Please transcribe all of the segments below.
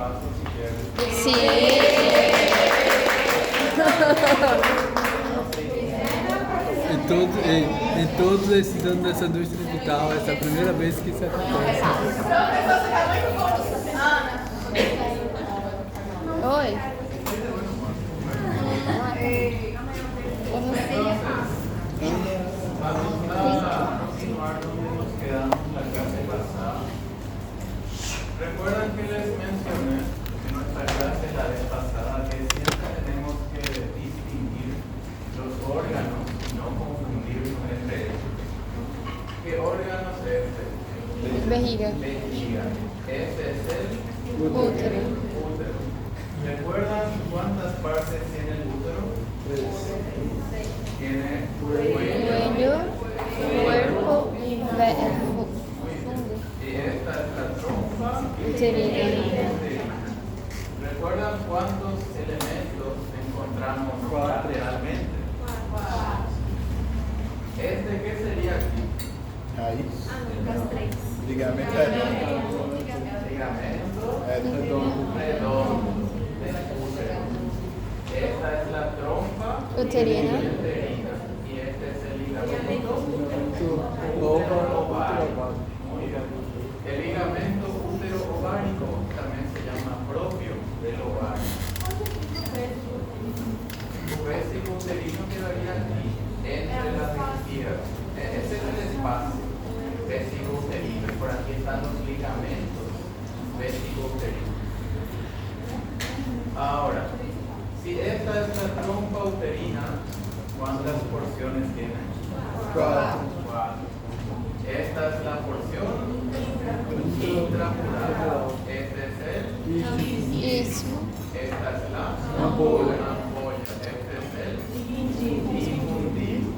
paso si quieres. Sí. Em todos esses anos nessa indústria digital, essa é a primeira vez que isso acontece. Oi. Vamos a continuar donde nos quedamos la clase pasada. Recuerdan que les mencioné en nuestra clase la vez pasada que siempre tenemos que distinguir los órganos y no confundirnos entre ellos. ¿Qué órgano es este? Vejiga. Vejiga. Este es el Útero. útero. ¿Recuerdan cuántas partes tiene el útero? Tiene Cuello, cuerpo y fundo. Y esta es la trompa Uterina. uterina. ¿Recuerdan cuántos elementos encontramos lateralmente? ¿Este qué sería aquí? Raiz. Ligamento é Ligamento redondo. redondo del útero. Esta es la trompa Uterina. uterina. Y este es el ligamento útero-ovárico. Muy bien. El ligamento útero-ovárico también se llama propio del ovario. Tu vesico uterino quedaría aquí, entre las vejigas. Ese es el espacio, vesico uterino. Y por aquí están los ligamentos, vesico uterino. Ahora, si esta es la trompa uterina, ¿cuántas porciones tiene? 4. Esta es la porción intramural. Este es el Istmo. esta es la ampolla. Este es el infundíbulo.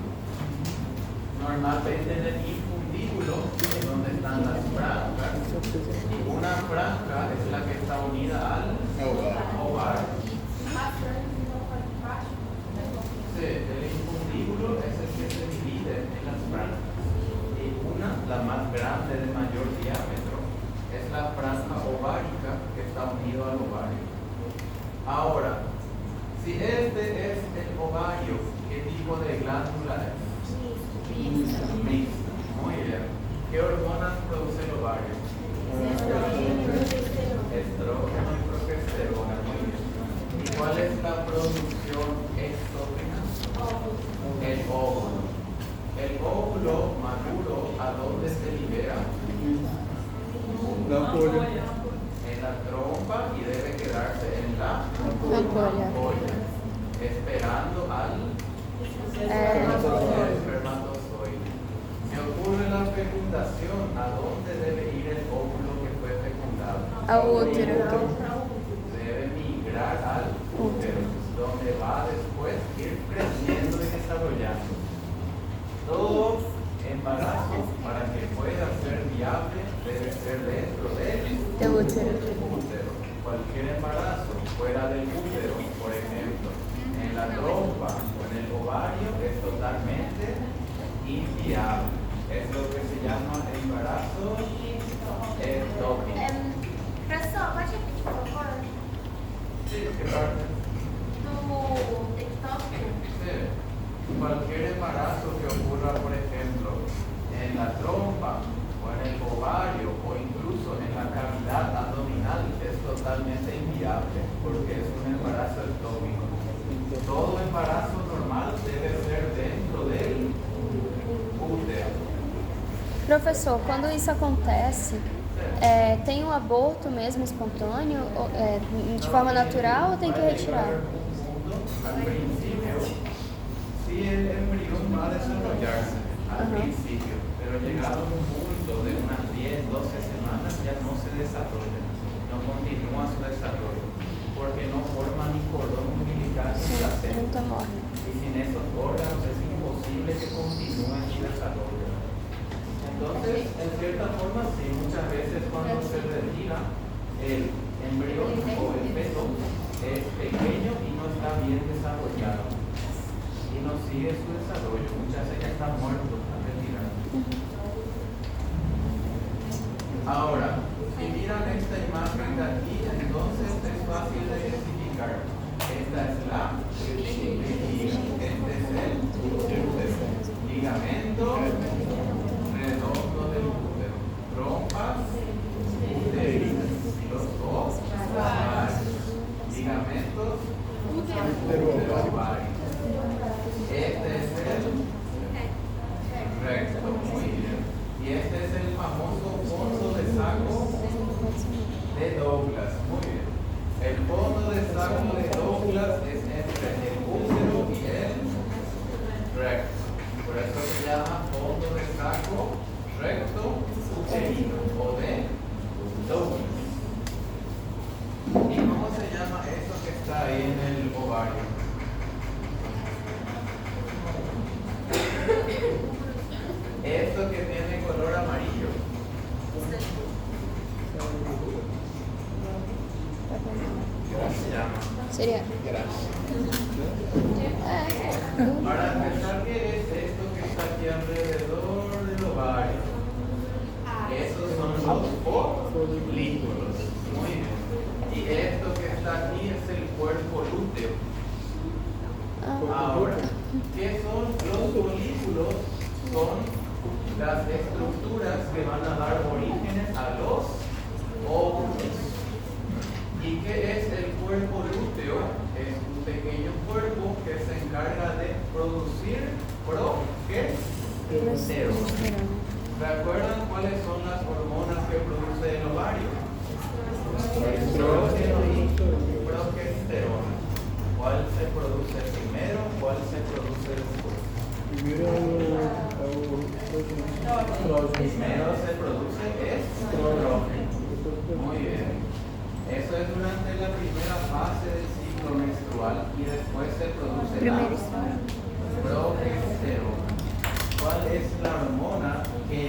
Normalmente en el infundíbulo es donde están las francas. Y una franca es la que está unida al ovario. Sí, el infundíbulo es el que se divide en las francas. Y una, la más grande de mayor diámetro, es la franja ovárica que está unido al ovario. Ahora, si este es el ovario, ¿qué tipo de glándula es? Mixta. Muy bien. ¿Qué hormonas produce el ovario? Estrógeno y progesterona. Muy bien. ¿Y cuál es la producción exógena? El óvulo. El óvulo maduro, ¿a dónde se libera? Na folha. En la trompa y debe quedarse en la Ampolla. ampolla, esperando al espermatozoide. Se ocurre la fecundación, ¿a dónde debe ir el óvulo que fue fecundado? Ao útero. Debe migrar al útero, donde va después ir creciendo y desarrollando. Todo embarazo, para que pueda ser viable, debe ser dentro del útero. útero. Cualquier embarazo fuera del útero, por ejemplo, en la trompa o en el ovario, es totalmente inviable. Es lo que se llama embarazo ectópico. Professor, pode repetir, por favor? Sí, ¿qué parte? Do ectópico? Sí. Cualquier embarazo que ocurra, por ejemplo, en la trompa o en el ovario o incluso en la cavidad abdominal es totalmente inviable porque es un embarazo ectópico. Todo embarazo normal debe ser dentro del útero. Professor, quando isso acontece, tem um aborto mesmo espontâneo, de forma natural ou tem que retirar? Al principio, sí, el embrión va a desarrollarse al principio, pero llegado a un punto de unas 10, 12 semanas ya no se desarrolla, no continúa su desarrollo, porque no forma ni cordón umbilical ni placenta. Nunca morre. Y sin esos órganos es imposible que continúen su desarrollo. Entonces, en cierta forma, sí, muchas veces cuando se retira el embrión o el feto es pequeño y no está bien desarrollado y no sigue su desarrollo. Muchas veces ya están muertos al retirar. Ahora, si miran esta imagen de aquí, entonces fácil de identificar. Esta es la vejiga, este es el útero, ligamento redondo del útero, trompas uterinas, los dos ovarios, ligamentos uterovarios. Este es el recto, muy bien. Y este es el famoso fondo de saco de Douglas, muy bien. El fondo de saco de Douglas es entre el útero y el recto. Por eso se llama fondo de saco recto uterino o de Douglas. ¿Y cómo se llama eso que está ahí en el ovario? Esto que tiene color amarillo. ¿Cómo se llama? Sería. Para empezar, ¿qué es esto que está aquí alrededor del ovario? Esos son los folículos. Muy bien. Y esto que está aquí es el cuerpo lúteo. Ahora, ¿qué son los folículos? Son las estructuras que van a dar orígenes a los óvulos. ¿Y qué es el cuerpo lúteo? Es un pequeño cuerpo que se encarga de producir progesterona. ¿Recuerdan cuáles son las hormonas que produce el ovario? Estrógeno y progesterona. ¿Cuál se produce primero? ¿Cuál se produce después? Primero se produce estrógeno. Muy bien. Eso es durante la primera fase del ciclo menstrual y después se produce la progesterona. ¿Cuál es la hormona que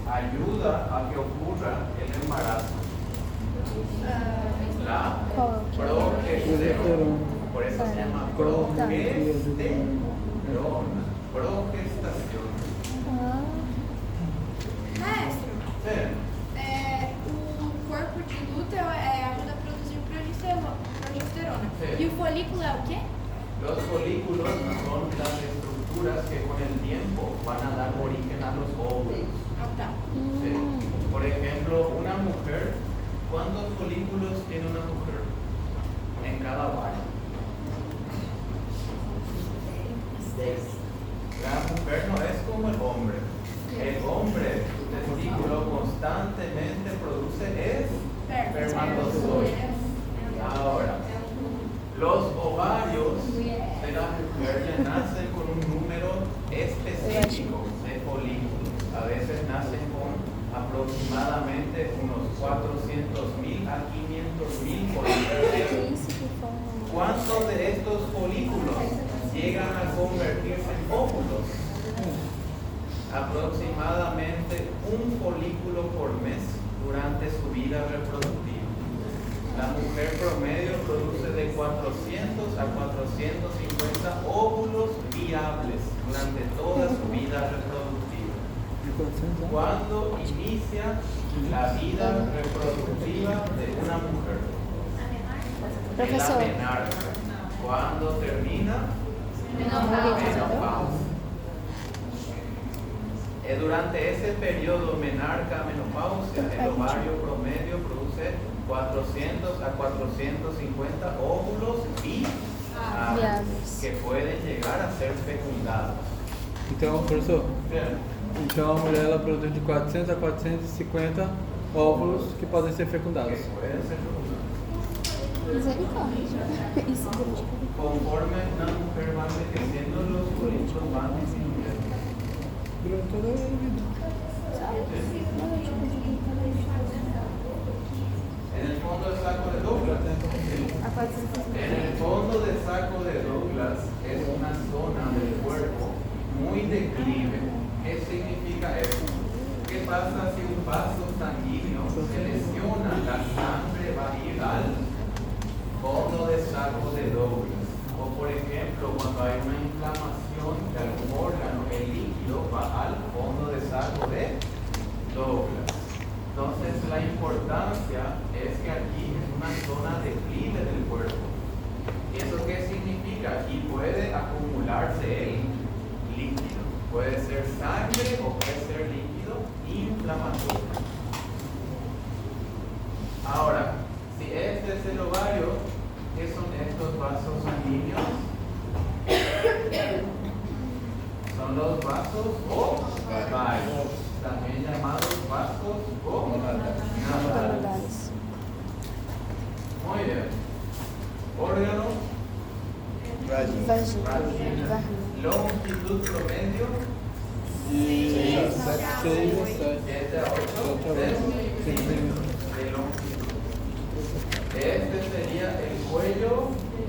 ayuda a que ocurra el embarazo? La progesterona. Por eso se llama progestación. Progestación. Maestro, Sí. o corpo de lúteo ajuda a produzir progesterona. Sí. E o folículo é o quê? Los folículos son las estructuras que con el tiempo van a dar origen a los óvulos. Ah, tá. Sí. Por ejemplo, una mujer, ¿cuántos folículos tiene una mujer en cada ovario? 6. La mujer no es como el hombre. El hombre, su testículo constantemente produce espermatozoides. Ahora, los ovarios de la mujer ya nacen con un número específico de folículos. A veces nacen con aproximadamente unos 400.000 a 500.000 folículos. ¿Cuántos de estos folículos llegan a convertirse en óvulos? Aproximadamente un folículo por mes durante su vida reproductiva. La mujer promedio produce de 400 a 450 óvulos viables durante toda su vida reproductiva. ¿Cuándo inicia la vida reproductiva de una mujer? Profesor. La menarca. ¿Cuándo termina? Menopausia. Durante ese periodo menarca-menopausia, el ovario promedio produce 400 a 450 óvulos viables que pueden llegar a ser fecundados. Então, professor, Bien. então a mulher ela produz de 400 a 450 óvulos que podem ser fecundados. Que pueden ser fecundados. Misericórdia. Isso durante Conforme una mujer va envejeciendo, los folículos van disminuyendo. Durante toda a vida. En el fondo del saco de Douglas. En el fondo del saco de Douglas es una zona del cuerpo muy declive. ¿Qué significa eso? ¿Qué pasa si un vaso sanguíneo se lesiona? La sangre va a ir al fondo del saco de Douglas. O por ejemplo, cuando hay una inflamación de algún órgano, el líquido va al fondo del saco de Douglas. Entonces la importancia es que aquí es una zona declive del cuerpo. ¿Y eso qué significa? Aquí puede acumularse el líquido. Puede ser sangre o puede ser líquido inflamatorio. Ahora, si este es el ovario, ¿qué son estos vasos sanguíneos? Son los vasos ovarios, también llamados vasos gonadales. Modalidades. Muy bien. Órgano, Vagina. vagina. Longitud promedio, 6 a 7. 7 a 8 centímetros de longitud. Este sería el cuello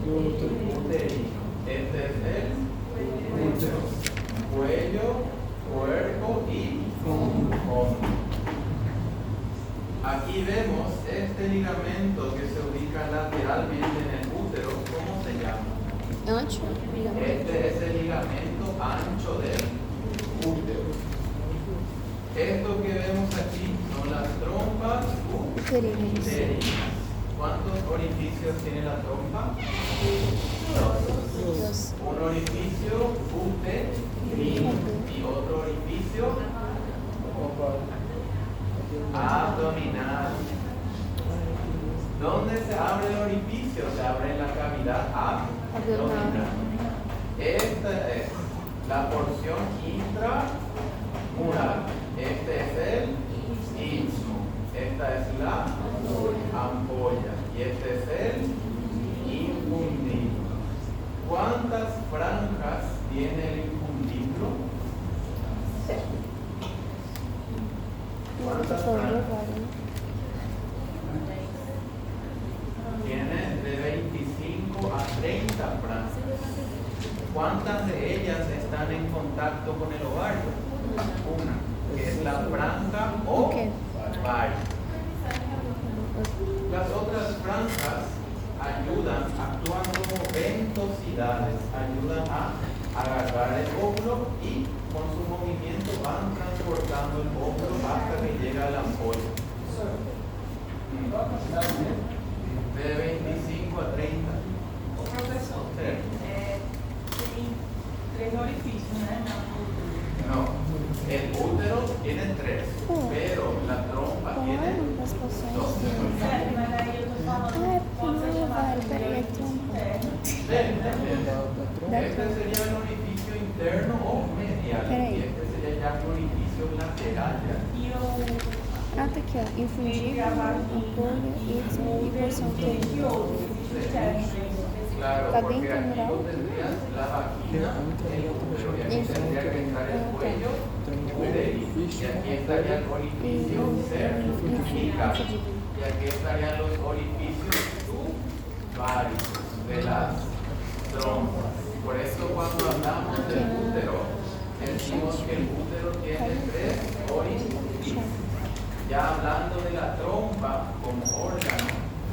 uterino. Este es el útero. Cuello, cuerpo y hombro. Aquí vemos este ligamento que se ubica lateralmente en el útero. ¿Cómo se llama? Ancho. Este es el ligamento ancho del útero. Esto que vemos aquí son las trompas Uterinas. uterinas. ¿Cuántos orificios tiene la trompa? Dos. Un orificio uterino y otro orificio abdominal. ¿Dónde se abre el orificio? Se abre en la cavidad abdominal. Esta es la porción intramural. Este es el istmo. Esta es la ampolla. Y este es el infundiblo. ¿Cuántas franjas tiene el infundiblo? ¿Cuántas franjas? Tiene de 25 a 30 franjas. ¿Cuántas de ellas están en contacto con el ovario? Una, que es la franja ovario. Las otras franjas ayudan, actúan como ventosidades, ayudan a agarrar el óvulo y con su movimiento van transportando el óvulo hasta que llega a la ampolla. De 25 a 30. Profesor, Sí. tres orificios, ¿no? No, el útero tiene 3, pero la trompa tiene 2. Certo, mas aí eu tô falando, pode ser chamado de orificio interno. Este sería el orificio interno o medial. Y este sería ya un orificio lateral. E o Ah, tá aqui, ó. Infundível, ampolha, istmo e porção uterina. orificio externo. Claro, Está porque dentro aquí mural. vos tendrías la vagina, el útero, y aquí tendría que estar el cuello uterino. Y aquí estaría el orificio cervical. Y aquí estarían los orificios varios de las trompas. Por eso cuando hablamos del útero, decimos que el útero tiene 3 orificios. Ya hablando de la trompa como órgano,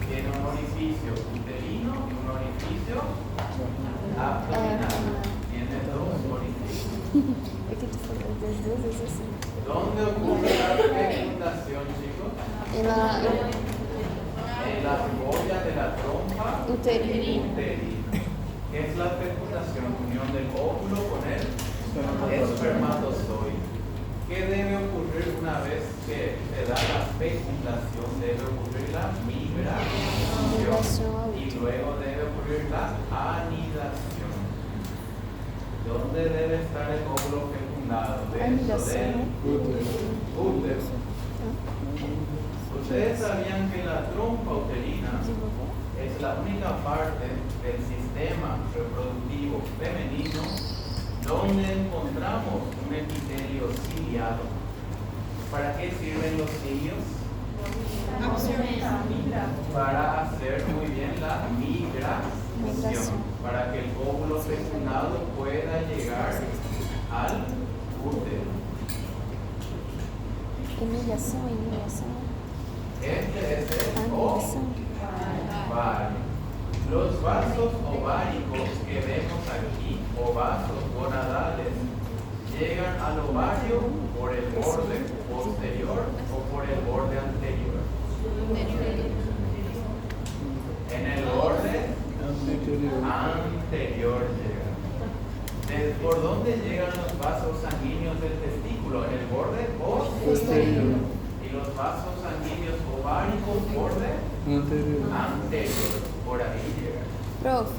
tiene un orificio uterino y un orificio abdominal. Tiene 2 orificios. É que tu falou das duas vezes assim. ¿Dónde ocurre la fecundación, chicos? Ela En la ampolla de la trompa uterina. ¿Qué es la fecundación? Unión del óvulo con el espermatozoide. ¿Qué debe ocurrir una vez que se da la fecundación? Debe ocurrir la migración y luego debe ocurrir la anidación. ¿Dónde debe estar el óvulo fecundado? Dentro del útero. ¿Ustedes sabían que la trompa uterina es la única parte del sistema reproductivo femenino donde encontramos un epitelio ciliado? ¿Para qué sirven los cilios? Para hacer muy bien la migración, para que el óvulo fecundado pueda llegar al útero. Humilhação. Este es el Anidação. ovario. Los vasos ováricos que vemos aquí, o vasos gonadales, llegan al ovario por el borde posterior o por el borde anterior. ¿Por dónde llegan los vasos sanguíneos del testículo? ¿En el borde o Posterior. y los vasos sanguíneos ováricos borde Anterior. anterior? Por ahí llegan. Prof,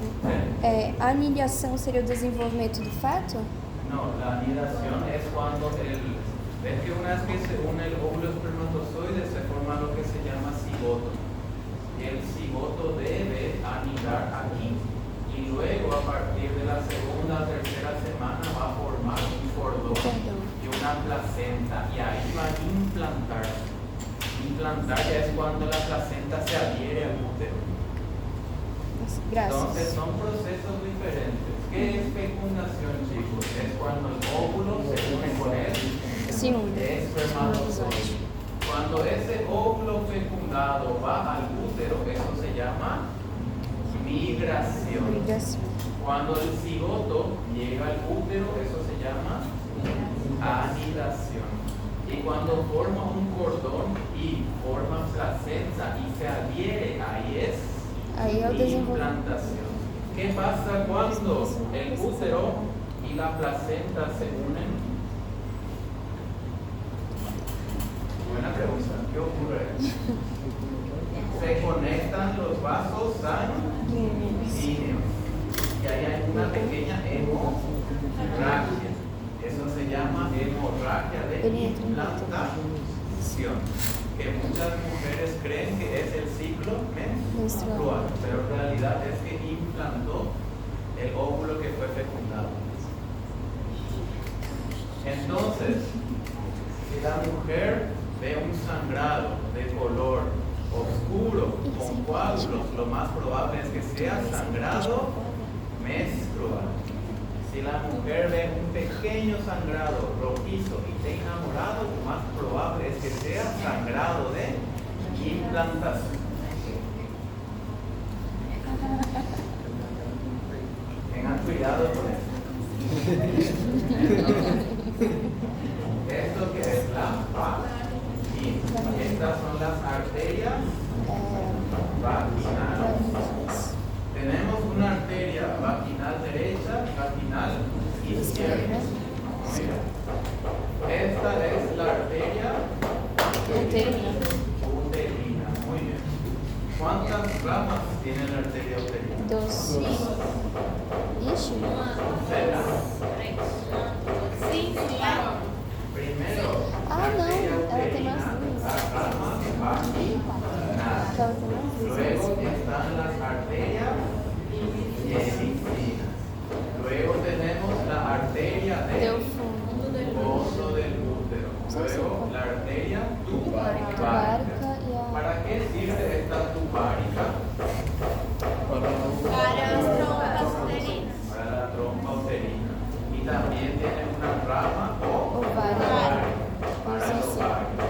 a anidação seria o desenvolvimento do feto? No, la anidación es cuando ves que una vez que se une el óvulo espermatozoide se forma lo que se llama cigoto. Y el cigoto debe anidar aquí. Y luego a partir de la segunda o tercera semana va a formar un cordón y una placenta. Y ahí va a implantar. Implantar ya es cuando la placenta se adhiere al útero. Entonces Graças. son procesos diferentes. ¿Qué es fecundación, chicos? Es cuando el óvulo se une con el Se une. espermatozoide. Cuando ese óvulo fecundado va al útero, eso se llama migración. Migração. Cuando el cigoto llega al útero, eso se llama anidación. Y cuando forma un cordón y forma placenta y se adhiere, ahí es Aí é o desenvolvimento. implantación. ¿Qué pasa cuando el útero y la placenta se unen? Buena pregunta. ¿Qué ocurre? Se conectan los vasos sanguíneos y ahí hay una pequeña hemorragia. Eso se llama hemorragia de implantación, que muchas mujeres creen que es el ciclo menstrual, pero en realidad es que implantó el óvulo que fue fecundado. Entonces, si la mujer ve un sangrado de color oscuro con coágulos, lo más probable es que sea sangrado menstrual. Si la mujer ve un pequeño sangrado rojizo y está enamorado, lo más probable es que sea sangrado de implantación. Tengan cuidado con esto. Esto que es la vagina. Estas son las arterias vaginales. Tenemos una arteria vaginal derecha y vaginal izquierda. Muy bien. Esta es la arteria Uterina. uterina. Muy bien. ¿Cuántas ramas tiene la arteria uterina? 2. Ixi. ¿Será? Sim, Primero, Ah, la não. arteria Ela tem uterina, mais duas. la rama vaginal. Ela tem mais duas. Luego están las arterias vesinas. Luego tenemos la arteria Deu del fundo. fondo del útero. Luego la arteria tubárica. Tubárica e a. ¿Para qué sirve esta tubárica? para as trompas uterinas. Para la trompa uterina. Y también tiene una rama Ovário. para el Isso, sim. ovario.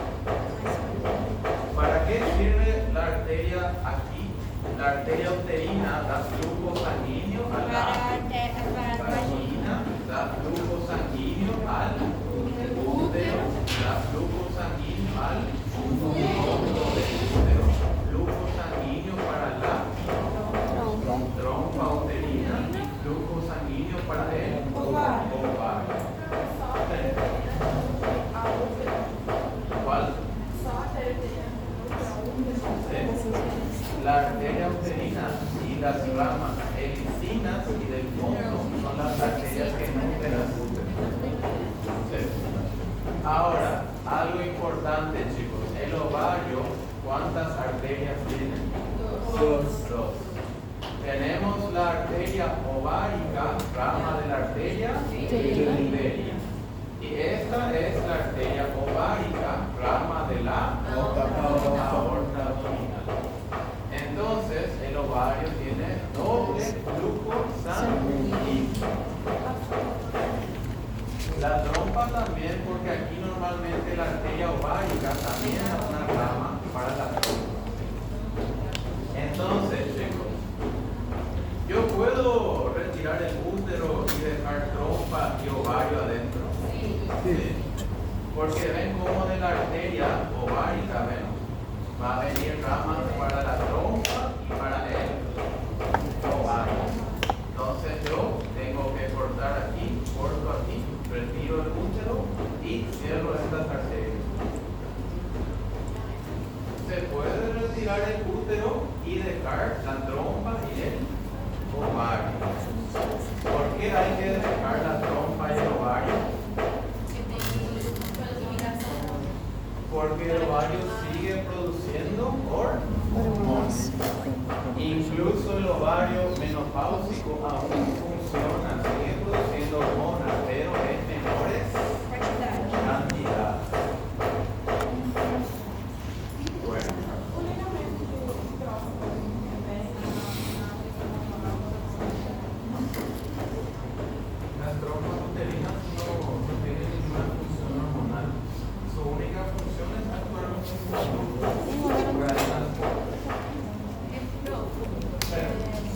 ¿Para qué sirve la arteria aquí? La arteria uterina da flujo sanguíneo a la vagina, da flujo sanguíneo al útero, da flujo sanguíneo al fondo del útero, flujo sanguíneo para la trompa uterina y flujo sanguíneo para el ovario. ¿Cuál? La arteria uterina y las ramas helicinas y del fondo son las arterias que nutren al útero. Ahora, algo importante, chicos. El ovario, ¿cuántas arterias tiene? Dos. Tenemos la arteria ovárica, rama de la arteria uterina. Y esta es la arteria ovárica, rama de la aorta abdominal. Entonces, el ovario tiene doble flujo sanguíneo. La trompa también, porque aquí normalmente la arteria ovárica también es una rama para la trompa. Entonces, chicos, yo puedo retirar el útero y dejar trompa y ovario adentro. Sí. Porque ven como de la arteria ovárica, ven, va a venir ramas para la trompa y para el ovario. Entonces yo tengo que cortar aquí por dejar la trompa y el ovario. ¿Por qué hay que dejar la trompa y el ovario? Porque el ovario sigue produciendo hormonas. Incluso el ovario menopáusico aún funciona, sigue produciendo hormonas, pero en menores cantidades. Bueno. Las trompas uterinas no tienen ninguna función hormonal. Su única función es actuar como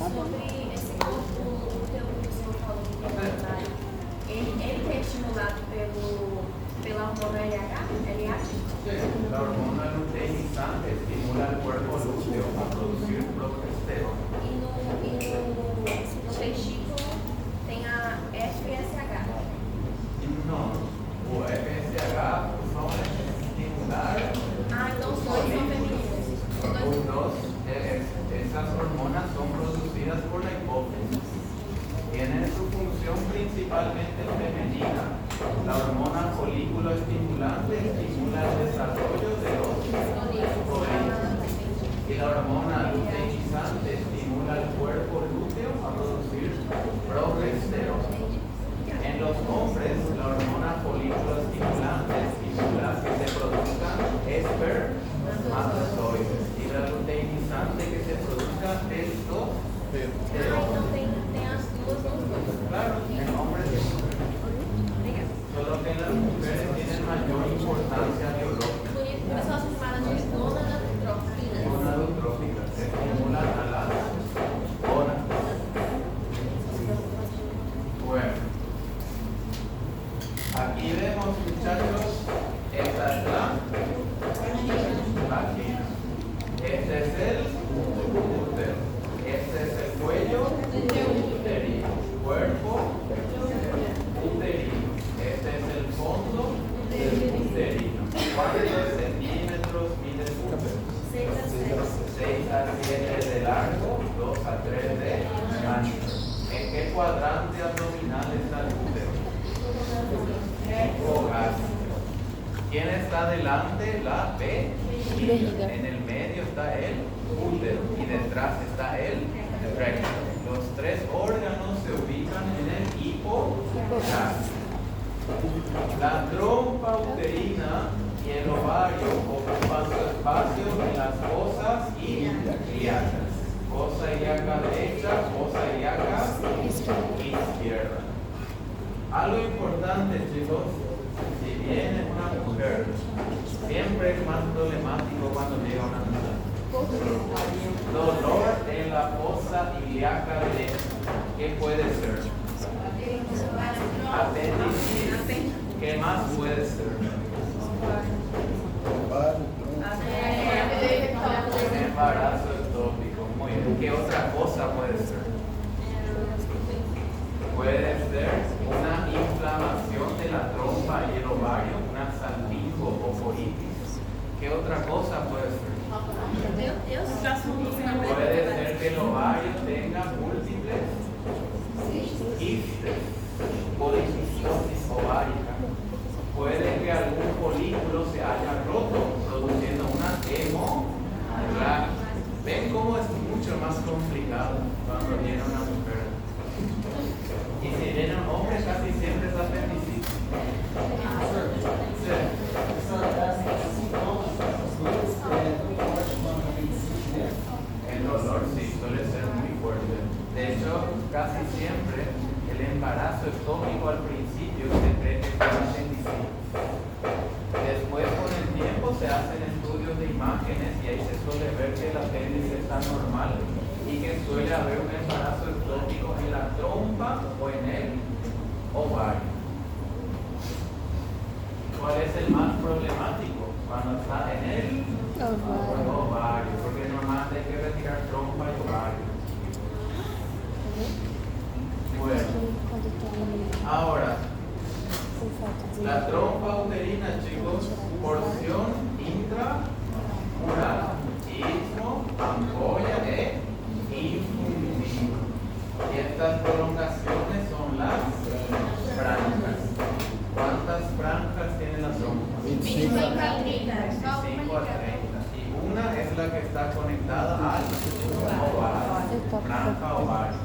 Sobre esse corpo útero que o senhor falou do embrionário, ele é estimulado pela hormona LH? La hormona luteinizante estimula el cuerpo lúteo a producir progesterona. E no testículo tem a FSH. No, o FSH no es estimular. Ah, então os dois são femininos. Los dos, esas hormonas son producidas por la hipófisis. Tienen su función principalmente femenina. La hormona folículo estimulante estimula el desarrollo de los folículos. Y la hormona luteinizante estimula el cuerpo lúteo a producir progesterona. En los hombres, la hormona folículo estimulante estimula que se produzcan espermatozoides y la luteinizante que se produzca testosterona. Então tem as duas nos dois. Claro, en hombres y mujeres. Obrigada. Solo que en las mujeres tienen mayor importancia biológica. Por isso que são chamadas de gonadotrofinas. Gonadotróficas que estimulan a las gónadas. Bueno, aquí vemos, muchachos, esta es la vagina. Este es el útero. Este es el cuello uterino. Cuerpo uterino. Este es el fondo uterino. ¿Cuántos centímetros mide el útero? 6 a 7 de largo, 2 a 3 de ancho. ¿En qué cuadrante abdominal está el útero? Hogar. ¿Quién está delante? La vejiga. En el medio está el útero y detrás está el recto. Los tres órganos se ubican en el hipotálamo. La trompa uterina y el ovario ocupan su espacio en las fosas ilíacas. Fosa ilíaca derecha, fosa ilíaca izquierda. Algo importante, chicos, si viene una mujer, siempre es más problemático cuando llega una mujer. Dolor en la fosa ilíaca derecha. ¿Qué puede ser? Apendicitis. ¿Qué más puede ser? Embarazo ectópico. Muy bien. ¿Qué otra cosa puede ser? Puede ser una inflamación de la trompa y el ovario, una salpingo o colitis. ¿Qué otra cosa puede ser? Puede ser que el ovario tenga múltiples quistes, poliquistosis ovárica. Puede que algún folículo se haya roto, produciendo una hemorragia. ¿Ven cómo es mucho más complicado cuando viene una mujer? Y si viene un hombre, casi siempre es apendicitis. Sí. El dolor sí suele ser muy fuerte. De hecho, casi siempre el embarazo ectópico al principio se cree que es apendicitis. Después, con el tiempo, se hacen estudios de imágenes y ahí se suele ver que el apéndice está normal y que suele haber un embarazo ectópico en la trompa o en el ovario. ¿Cuál es el más problemático? Cuando está en el ovario, porque normalmente hay que retirar trompa y ovario. Bueno, ahora, la trompa uterina, chicos, porción intramural, istmo, ampolla e Estas prolongaciones son las franjas. ¿Cuántas franjas tiene la trompa? 25 a 25 a 30. Y una es la que está conectada al ovario, franja ovario.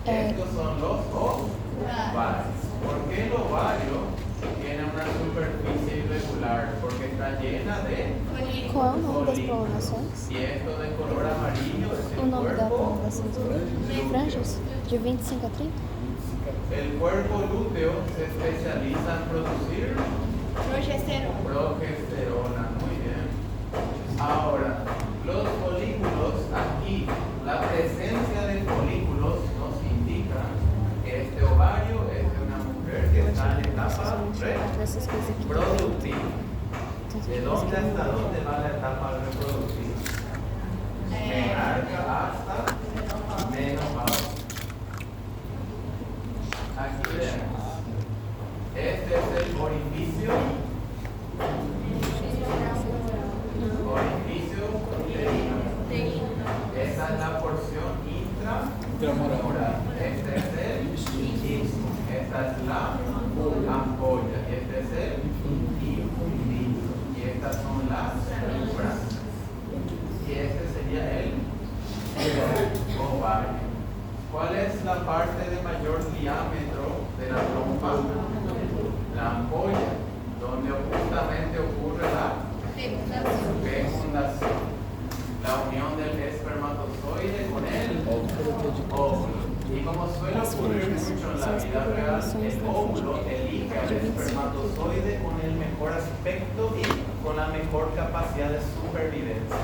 Estos son los ovarios. ¿Por qué el ovario tiene una superficie irregular? Porque está llena de Qual é o nome das folículos. prolongações? Y esto de color amarillo es O el nome da cuerpo. prolongação de franjas? De 25 a 30? El cuerpo lúteo se especializa en producir Progesterona. progesterona. Muy bien. Ahora, los folículos aquí, la presencia de folículos nos indica que este ovario es de una mujer que está en etapa Essas coisas aqui. reproductiva. Essas ¿De coisas dónde aqui. hasta dónde va la etapa reproductiva? Menarca hasta menopausia. Aquí vemos. Este es el orificio. Orificio uterino. Esa es la porción intramural. Este es el istmo. Esta es la ampolla. Y este es el infundillo. Y estas son las franjas. Y este sería el ovario. ¿Cuál es la parte de mayor diámetro de la trompa? La ampolla, donde justamente ocurre la fecundación. La unión del espermatozoide con el óvulo. Y como suele ocurrir mucho en la vida real, el óvulo elige al espermatozoide con el mejor aspecto y con la mejor capacidad de supervivencia.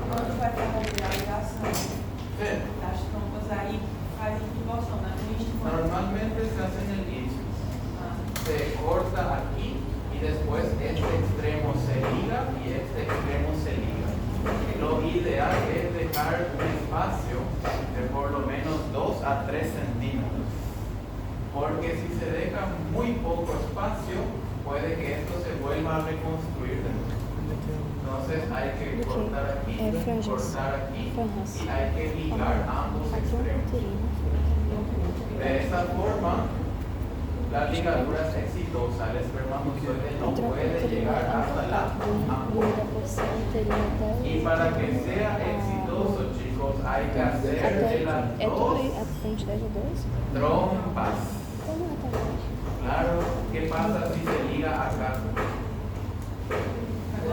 Quando vai fazer a ligação Sí. das trompas, aí faz em que porção? Na mística? Normalmente se hace en el isthmus. Se corta aquí y después este extremo se liga y este extremo se liga. Lo ideal es dejar un espacio de por lo menos 2 a 3 centímetros. Porque si se deja muy poco espacio, puede que esto se vuelva a reconstruir de nuevo. Entonces hay que cortar aquí, franjas. cortar aquí Franjas. y hay que ligar ambos A trompa extremos. uterina. De esta forma, la ligadura es exitosa. El espermatozoide A no trompa puede uterina llegar é hasta la da ampolla. porção uterina até Y para que sea exitoso, chicos, hay que hacer até de las é tudo dos aí, a frente das duas? trompas. Como é também? Claro, ¿qué pasa si se liga acá? El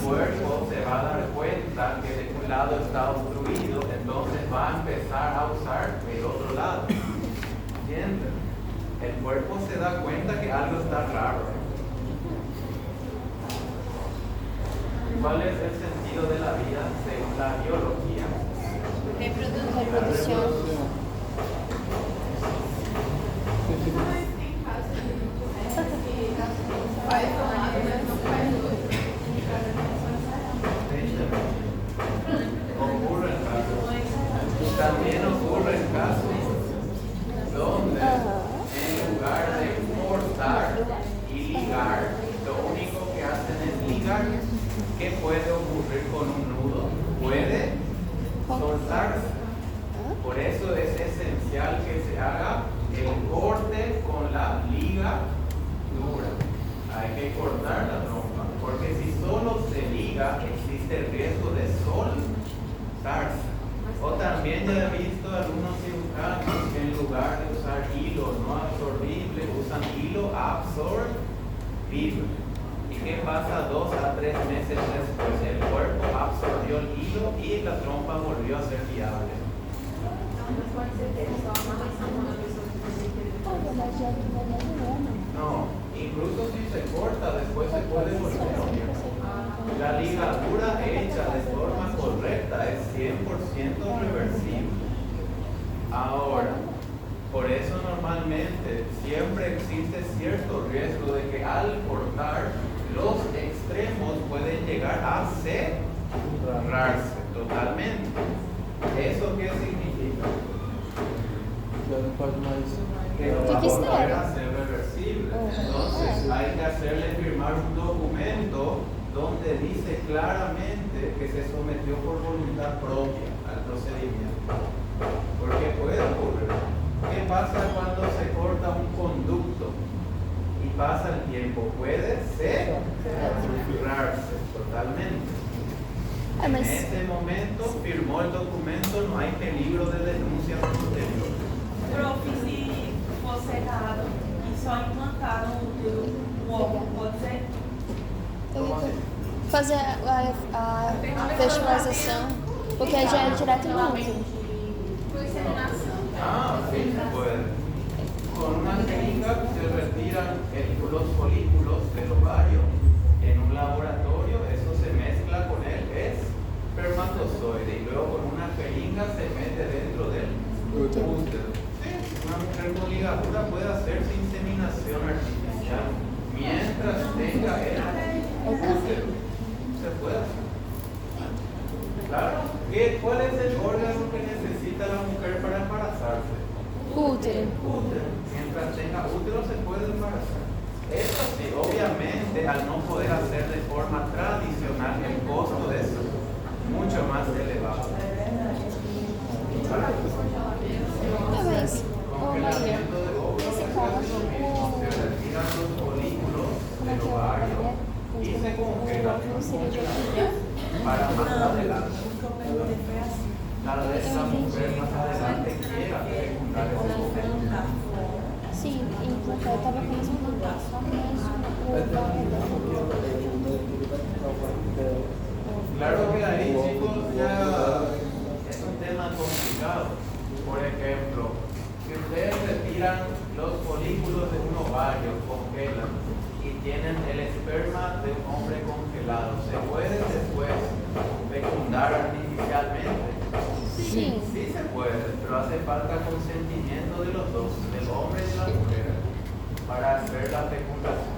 cuerpo se va a dar cuenta que de un lado está obstruido, entonces va a empezar a usar el otro lado. ¿Entienden? El cuerpo se da cuenta que algo está raro. ¿Cuál es el sentido de la vida según la biología? Reprodução. Ocurren casos. También ocurren casos donde en lugar de cortar y ligar, lo único que hacen es ligar. ¿Qué puede ocurrir con un nudo? Puede soltarse. Por eso es esencial que se haga el corte con la liga dura. Hay que cortar la trompa, porque si solo se liga, existe el riesgo de soltarse. O también ya he visto algunos cirujanos que en lugar de usar hilo no absorbible, usan hilo absorbible. ¿Y qué pasa 2 a 3 meses después? El cuerpo absorbió el hilo y la trompa volvió a ser viable. No, incluso si se corta, después se puede volver a unir. La ligadura hecha de forma correcta es 100% reversible. Ahora, por eso normalmente siempre existe cierto riesgo de que al cortar los extremos pueden llegar a cerrarse totalmente. ¿Eso qué significa? Já não pode mais. Que no va a Que volver estéreo. a ser reversible. Entonces hay que hacerle firmar un documento donde dice claramente que se sometió por voluntad propia al procedimiento. Porque puede ocurrir. ¿Qué pasa cuando se corta un conducto y pasa el tiempo? Puede cerrarse totalmente. En ese momento firmó el documento, no hay peligro de denuncia posterior. Prof, se for cerrado e só implantar no útero o óvulo, pode ser? Fazer a fertilização, porque aí já é direto no útero. Ah, sí se puede. Con una jeringa se retiran los folículos del ovario en un laboratorio, eso se mezcla con el espermatozoide y luego con una jeringa se mete dentro del útero. Sí, una mujer con ligadura puede hacerse inseminación artificial mientras tenga el útero. Se puede hacer. Claro. ¿Cuál es el órgano que necesita la mujer para embarazarse? Útero. Útero. Mientras tenga útero se puede embarazar. Eso sí, obviamente, al no poder hacer de forma tradicional, el costo de eso es mucho más elevado. Talvez. Congelamiento de óvulos es casi lo mismo. Se retiran los folículos del ovario y se congelan para más adelante. Tal vez esa mujer más adelante quiera fecundar ese óvulo. Sim, implantar. Eu estava pensando só Claro que ahí, chicos, ya es un tema complicado. Por ejemplo, si ustedes retiran los folículos de un ovario, congelan y tienen el esperma de un hombre congelado, ¿se puede después fecundar artificialmente? Sí. Sí se puede, pero hace falta consentimiento de los dos, del hombre y de la mujer, para hacer la fecundación.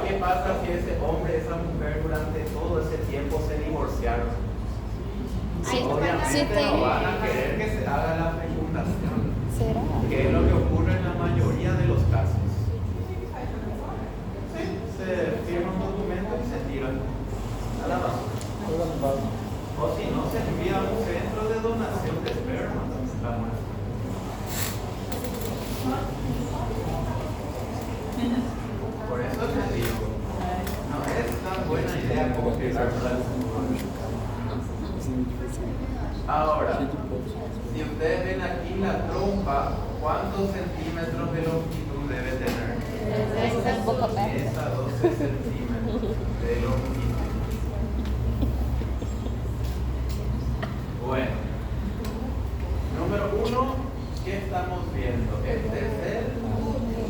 ¿Qué pasa si ese hombre y esa mujer durante todo ese tiempo se divorciaron? Obviamente no van a querer que se haga la fecundación, Será? que es lo que ocurre en la mayoría de los casos. Sí, se firma un documento y se tira a la basura. O si no, se envía a un centro de donación de esperma, la muestra. Por eso les digo, no es tan buena idea congelar la Ahora, si ustedes ven aquí la trompa, ¿cuántos centímetros de longitud debe tener? Esa 12 centímetros de longitud. Bueno, número 1, ¿qué estamos viendo? Este es el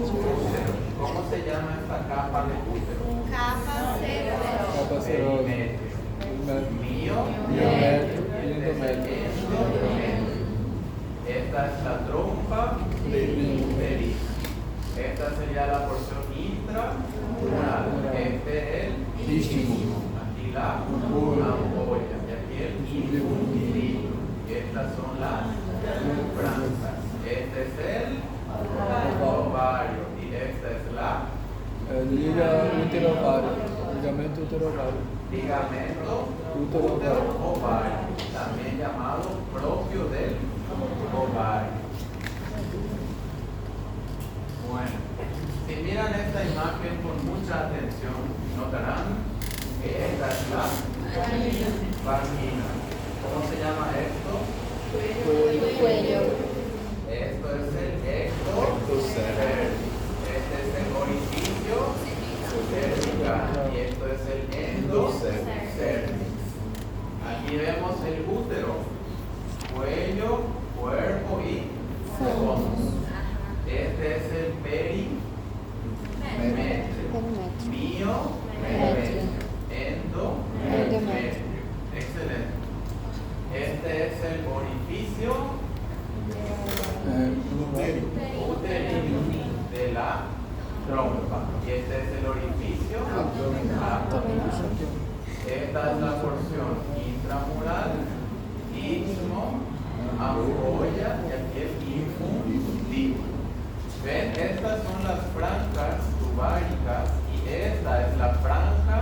útero. ¿Cómo se llama esta capa de útero? Capa cero. Perimetrio. Mío. Miométrio e Este es el endométrio. endométrio. Esta es la trompa peritoneal. Esta sería la porción intramural. Este es el istmo. Aquí la ampolla. Y aquí el infundilino. Y estas son las franjas. Este es el ovario. Y esta es la Liga útero-ovário. Ligamento útero-ovário. ligamento Útero-ovário. útero-ovario, también llamado propio del ovario. Bueno, si miran esta imagen con mucha atención, notarán que esta es la vagina. ¿Cómo se llama esto? Cuello. Esto es el ectocervix. Este es el orificio cervical y esto es el endocervix. Aquí vemos el útero, cuello, cuerpo y fondo. Este es el perimetrio, miometrio, endometrio. Excelente. Este es el orificio uterino de la trompa. Y este es el orificio abdominal. Esta es la porción intramural, istmo, ampolla y aquí el infundíbulo. ¿Ven? Estas son las franjas tubáricas y esta es la franja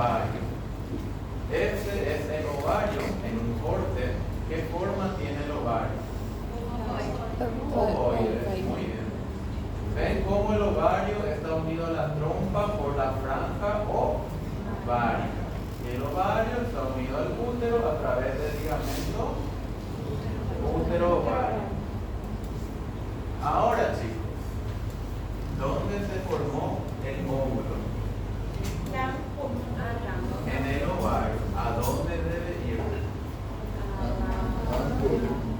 ovario. Este es el ovario en un corte. ¿Qué forma tiene el ovario? Ovoide. Muy bien. ¿Ven cómo el ovario está unido a la trompa por la franja ovárica? Y el ovario está unido al útero a través del ligamento útero-ovario. Ahora, chicos, ¿dónde se formó el óvulo? En el ovario. ¿A dónde debe ir?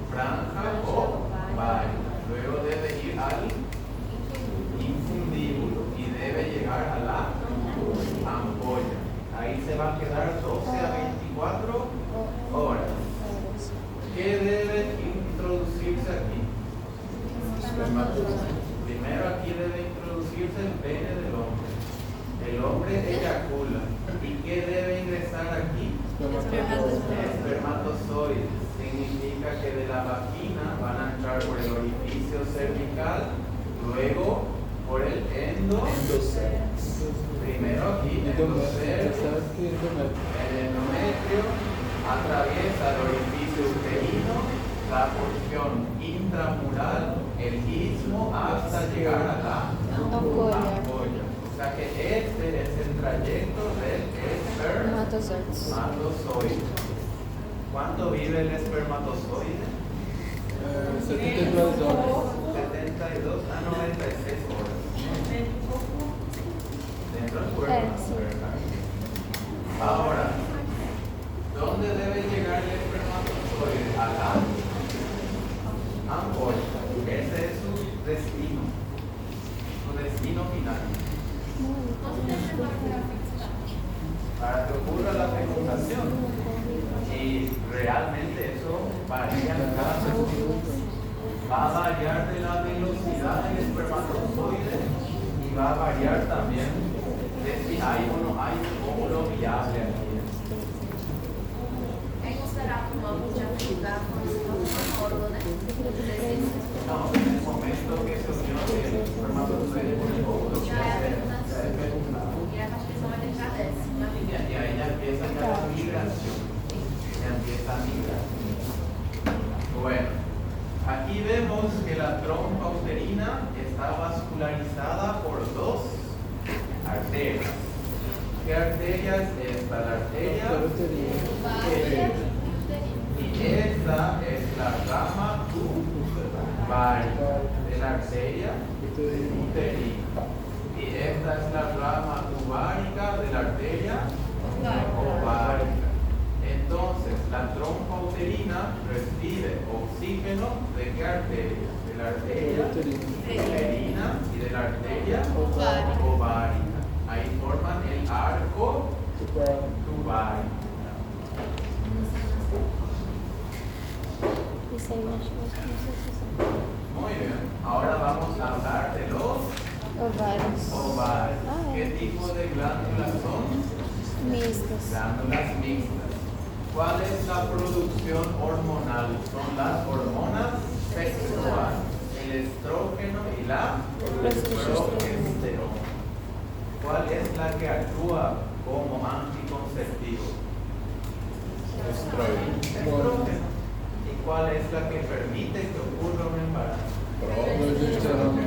Franja ovárica. Luego debe ir al infundíbulo y debe llegar a la ampolla. Ahí se va a quedar 12 a 24 horas. ¿Qué debe introducirse aquí? Primero aquí debe introducirse el pene del hombre. El hombre eyacula. ¿Y qué debe ingresar aquí? Espermatozoides. Significa que de la vagina van a entrar por el orificio cervical, luego por el primero aquí, el endometrio, atraviesa el orificio uterino, la porción intramural, el istmo, hasta llegar a la ampolla. O sea que este es el trayecto del espermatozoide. ¿Cuánto vive el espermatozoide? 72 horas. 72 a 96 horas. Dentro del cuerpo. Sí. Ahora, ¿dónde debe llegar el espermatozoide? A la ampolla. Ese es su destino final. Para que ocurra la fecundación. Y realmente eso varía en cada segundo. Va a variar de la velocidad del espermatozoide y va a variar también de si hay o no hay un óvulo viable aquí. É considerado um ângulo de atividade quando se não for né? No, en el momento que se unió el espermatozoide con el óvulo, Já é fecundado. E a participação vai deixar dessa. y ahí ya empieza ya la migración. Ya empieza a migrar. Bueno, aquí vemos que la trompa uterina está vascularizada por dos arterias. ¿Qué arteria es esta? La arteria uterina. Y esta es la rama tuvárica de la arteria uterina. Y esta es la rama tuvárica de la arteria ovárica. Entonces, la trompa uterina recibe oxígeno ¿de qué arteria? De la arteria uterina y de la arteria ovárica. Ahí forman el arco tuvárico. Muy bien. Ahora vamos a hablar de los ovarios. ¿Qué tipo de glándulas son? Mixtas. Glándulas mixtas. ¿Cuál es la producción hormonal? Son las hormonas sexuales, el estrógeno y la progesterona. ¿Cuál es la que actúa como anticonceptivo? Estrógeno. ¿Y cuál es la que permite que ocurra un embarazo? Progesterona.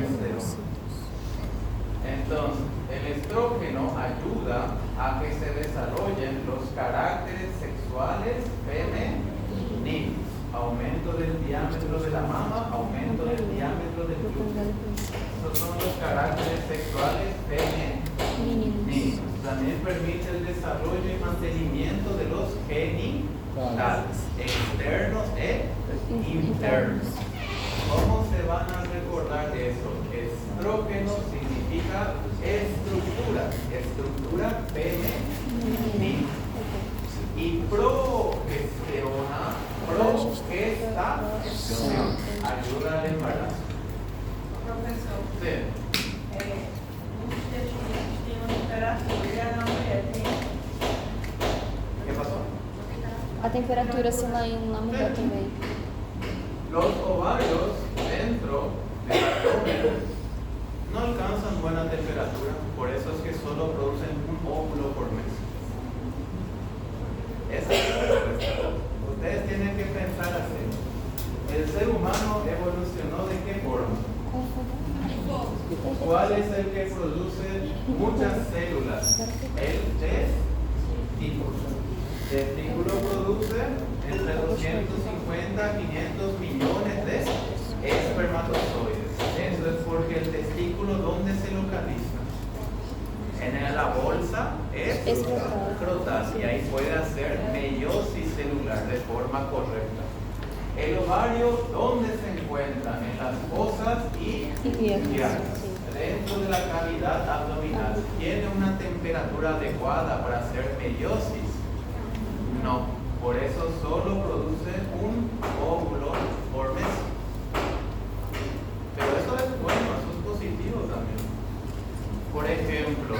Entonces, el estrógeno ayuda a que se desarrollen los caracteres sexuales femeninos. Aumento del diámetro de la mama, aumento del diámetro del glúteo. Estos son los caracteres sexuales femeninos. También permite el desarrollo y mantenimiento de los genitales, externos e internos. ¿Cómo se van a recordar eso? Estrógeno significa estructura femenina. Y progesterona, progestación, ayuda al embarazo. Professor, Sí. os intestinos têm uma temperatura e a na mulher tem. ¿Qué pasó? A temperatura se lá na mulher também. Los ovarios dentro del abdomen no alcanzan buena temperatura, por eso es que solo producen un óvulo por mes. Esa es la respuesta. Ustedes tienen que pensar así. ¿El ser humano evolucionó de qué forma? ¿Cuál es el que produce muchas células? El testículo. El testículo produce entre 250 a 500 millones de espermatozoides. Eso es porque el testículo, ¿dónde se localiza? En la bolsa escrotal, y ahí puede hacer meiosis celular de forma correcta. El ovario, ¿dónde se encuentra? En las fosas ilíacas, dentro de la cavidad abdominal. ¿Tiene una temperatura adecuada para hacer meiosis? No, por eso solo produce un óvulo por mes. Pero eso es bueno, eso es positivo también. Por ejemplo,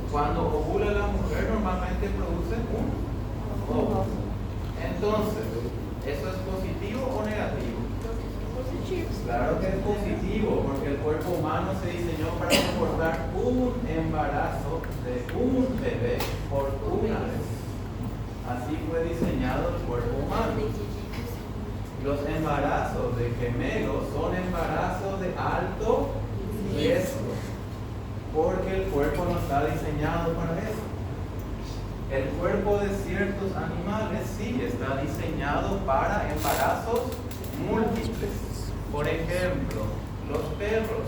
cuando ovula la mujer normalmente produce un óvulo. Entonces, ¿eso es positivo o negativo? Positivo. Claro que es positivo, porque el cuerpo humano se diseñó para soportar un embarazo de un bebé por una vez. Así fue diseñado el cuerpo humano. Los embarazos de gemelos son embarazos de alto riesgo, porque el cuerpo no está diseñado para eso. El cuerpo de ciertos animales sí está diseñado para embarazos múltiples. Por ejemplo, los perros.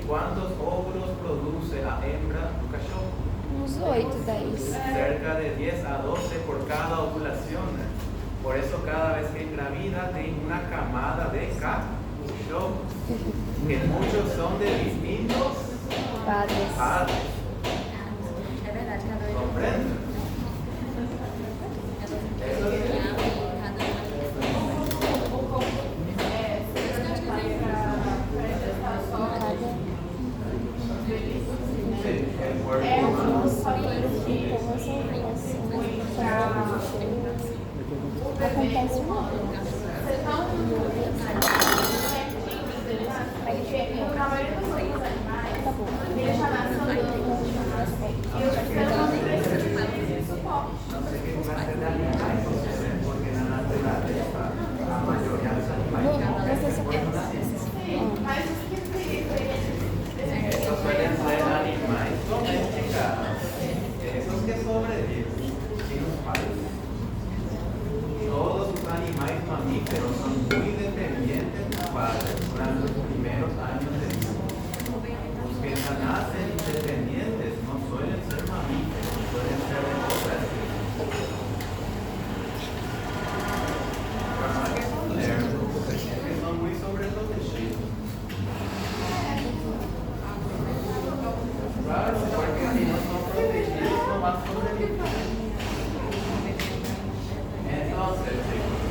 ¿Cuántos óvulos produce la hembra do cachorro? Uns 8, 10. Cerca de 10 a 12 por cada ovulación. Por eso cada vez que engravida tiene una camada de cachorros, que muchos son de distintos padres. ¿Comprenden? Eso es. Sí, el cuerpo humano. Acontece uma Na maioria dos outros animais, Tá bom. ele já nasce andando. E os fenômenos precisam de suporte. No sé qué clase de animales suceden, porque en la naturaleza la mayoría de los animales Mas os que estos suelen ser animales domesticados, esos que sobreviven sin los padres. Todos los animales mamíferos son muy dependientes de sus padres durante los primeros años de vida. Los que nacen independientes no suelen ser mamíferos, suelen ser de otra especie. Que son muy sobreprotegidos. Claro, porque si no son protegidos no van a sobrevivir. Entonces, chicos,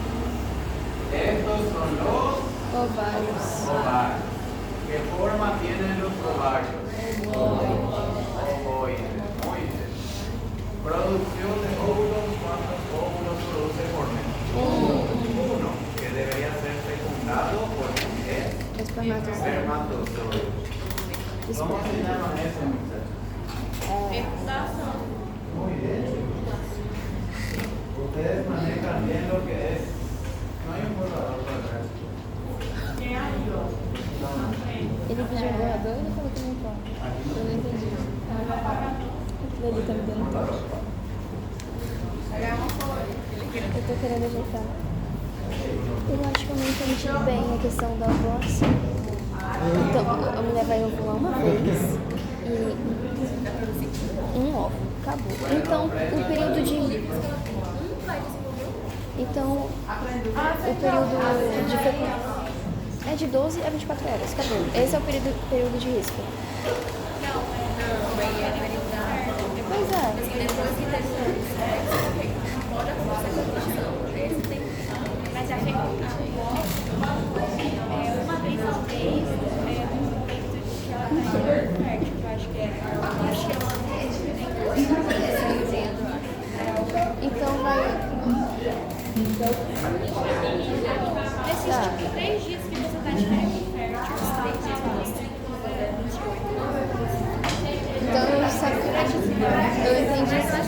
estos son los ovarios. ovarios. ¿Qué forma tienen los ovarios? Ovoides. Muy bien. Producción de óvulos, ¿cuántos óvulos produce por mes? Uno, que debería ser fecundado por espermatozoides. ¿Cómo se llama eso, muchachos? Fecundação. Muy bien, chicos. Ustedes manejan bien lo que es. No hay un borrador para atrás. Tem aí, ó. Ele pediu um borrador e ele falou que não pode. Eu não entendi. Aquilo ali tá me dando toque. Eu tô querendo ajeitar. Eu acho que eu não entendi bem a questão da voz. Então, a mulher vai ovular uma vez e um óvulo, acabou. Então, o período de... Então, o período de fecundação é de 12 a 24 horas, acabou. Esse é o período de risco. Pois é. Mas a fecundação uma vez ao mês no momento de que ela está fértil, que eu acho que é. Acho que é uma Então vai... Nesses 3 dias que você está de fértil, os 3 dias que você Então eu entendi isso.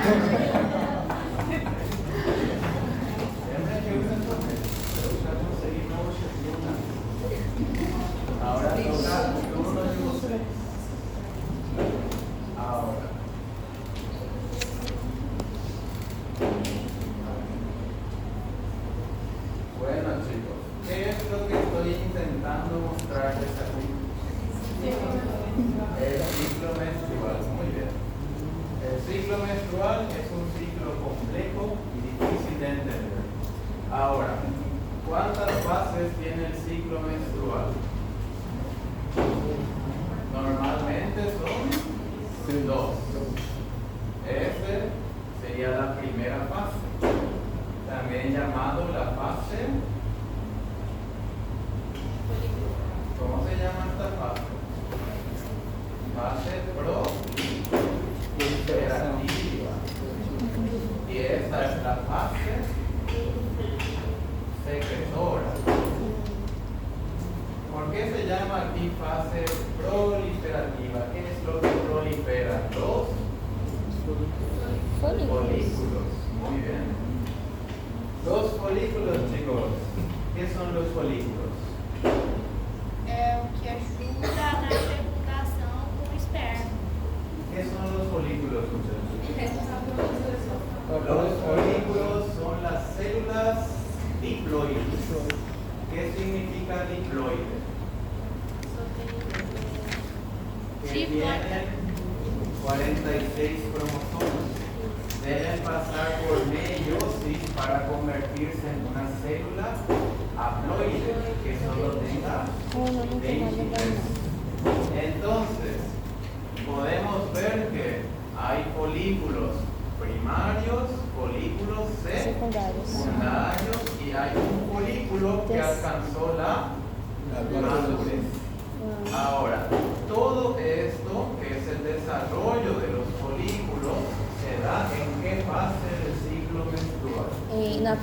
Siempre que usan se busca conseguir nuevos estímulos. Ahora toca turno de ustedes. Ahora. Bueno chicos, ¿qué es lo que estoy intentando mostrarles aquí? El ciclo menstrual, muy bien. El ciclo menstrual es un ciclo complejo y difícil de entender. Ahora, ¿cuántas fases tiene el ciclo menstrual? Normalmente son 2. Esta sería la primera fase, también llamado la fase. ¿Cómo se llama esta fase? Fase proliferativa. Y esta es la fase secretora. ¿Por qué se llama aquí fase proliferativa? ¿Qué es lo que prolifera? Los folículos. Muy bien. Los folículos, chicos. ¿Qué son los folículos? É o que ajuda na fecundação com o esperma. ¿Qué son los folículos, muchachos? Los folículos son las células diploides. ¿Qué significa diploide? Que tienen 46 cromosomas. Deben pasar por meiosis para convertirse en una célula haploide que solo tenga 23. Entonces, podemos ver que hay folículos primarios, folículos secundarios y hay un folículo que alcanzó la madurez. Ahora, todo esto, que es el desarrollo de los folículos, se da en qué fase del ciclo menstrual. Na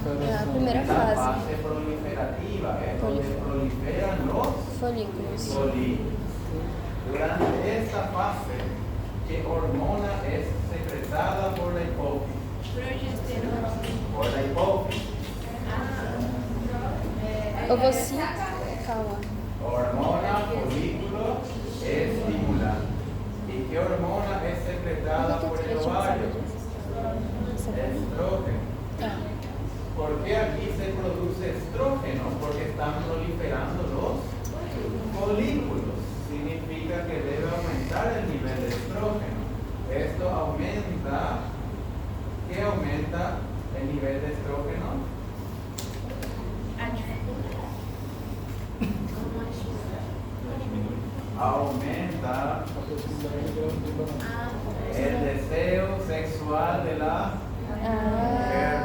primeira La fase, fase proliferativa, es donde proliferan los folículos. folículos. Durante esta fase, ¿qué hormona es secretada por la hipófisis? Progesterona. Por la hipófisis. Ovocito, calma. Hormona folículo estimulante. ¿Y qué hormona es secretada por el ovario? Estrógeno. ¿Por qué aquí se produce estrógeno? Porque están proliferando los folículos. Significa que debe aumentar el nivel de estrógeno. Esto aumenta. ¿Qué aumenta el nivel de estrógeno? A dificuldade. Aumenta el deseo sexual de la mujer.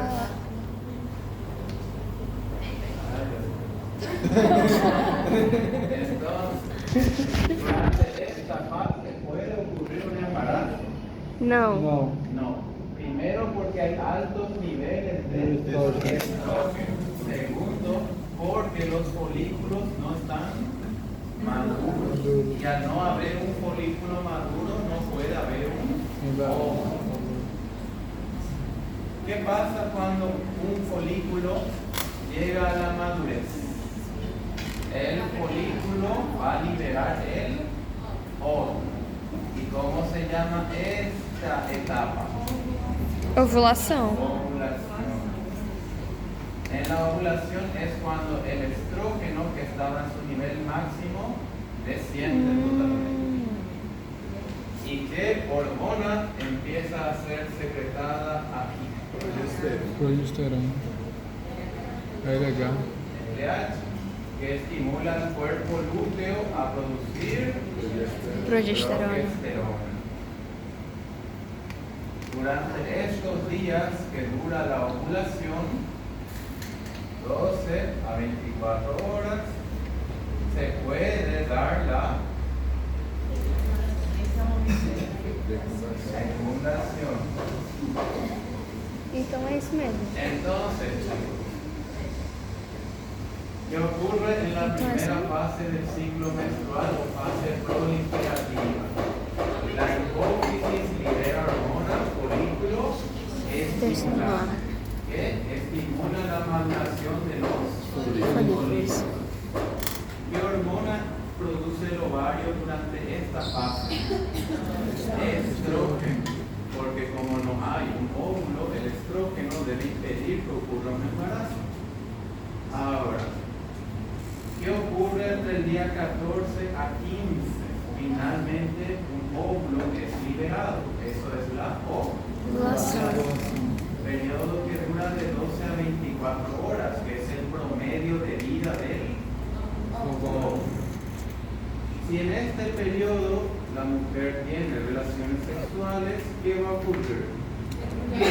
Entonces, durante esta fase puede ocurrir un embarazo. Não. No. Primero porque hay altos niveles de estrógeno. Segundo, porque los folículos no están maduros. Y al no haber un folículo maduro, no puede haber un óvulo. ¿Qué pasa cuando un folículo llega a la madurez? El folículo va a liberar el óvulo. ¿Y cómo se llama esta etapa? Ovulação. Ovulación. En la ovulación es cuando el estrógeno, que estaba en su nivel máximo, desciende totalmente. ¿Y qué hormona empieza a ser secretada aquí? Progesterona. LH. LH, que estimula al cuerpo lúteo a producir Progesterona. Durante estos días que dura la ovulación, 12 a 24 horas, se puede dar la fecundación. Então é isso mesmo. Entonces, ¿qué ocurre en la primera fase del ciclo menstrual o fase proliferativa? La hipófisis libera hormonas, folículos estimular. Que estimula la maduración de los folículos. ¿Qué hormona produce el ovario durante esta fase? Estrógeno. Porque como no hay un óvulo, el estrógeno debe impedir que ocurra un embarazo. Ahora, ¿qué ocurre entre el día 14 a 15? Finalmente, un óvulo es liberado. Eso es la ovulación. Periodo que dura de 12 a 24 horas, que es el promedio de vida del óvulo. Si en este periodo la mujer tiene relaciones sexuales, ¿qué va a ocurrir?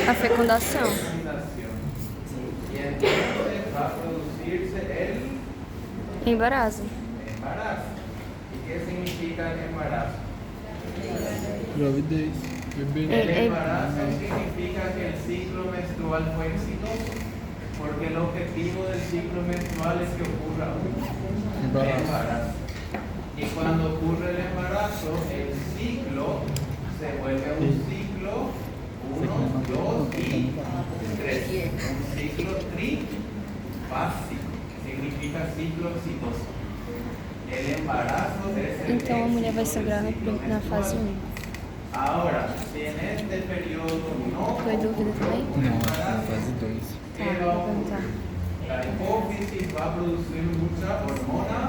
A fecundação. Y entonces va a producirse el Embarazo. embarazo. ¿Y qué significa el embarazo? Gravidez. Bebê. El embarazo significa que el ciclo menstrual fue exitoso, porque el objetivo del ciclo menstrual es que ocurra un embarazo. Y cuando ocurre el embarazo, el ciclo se vuelve un ciclo 1, 2 y 3. Un ciclo trifásico, significa ciclo exitoso. El embarazo es el Então a mulher vai sangrar na fase 1. Ahora, si en este periodo no Foi dúvida também? Não, acho que na fase 2. ¿qué va a ocurrir? La hipófisis va a producir mucha hormona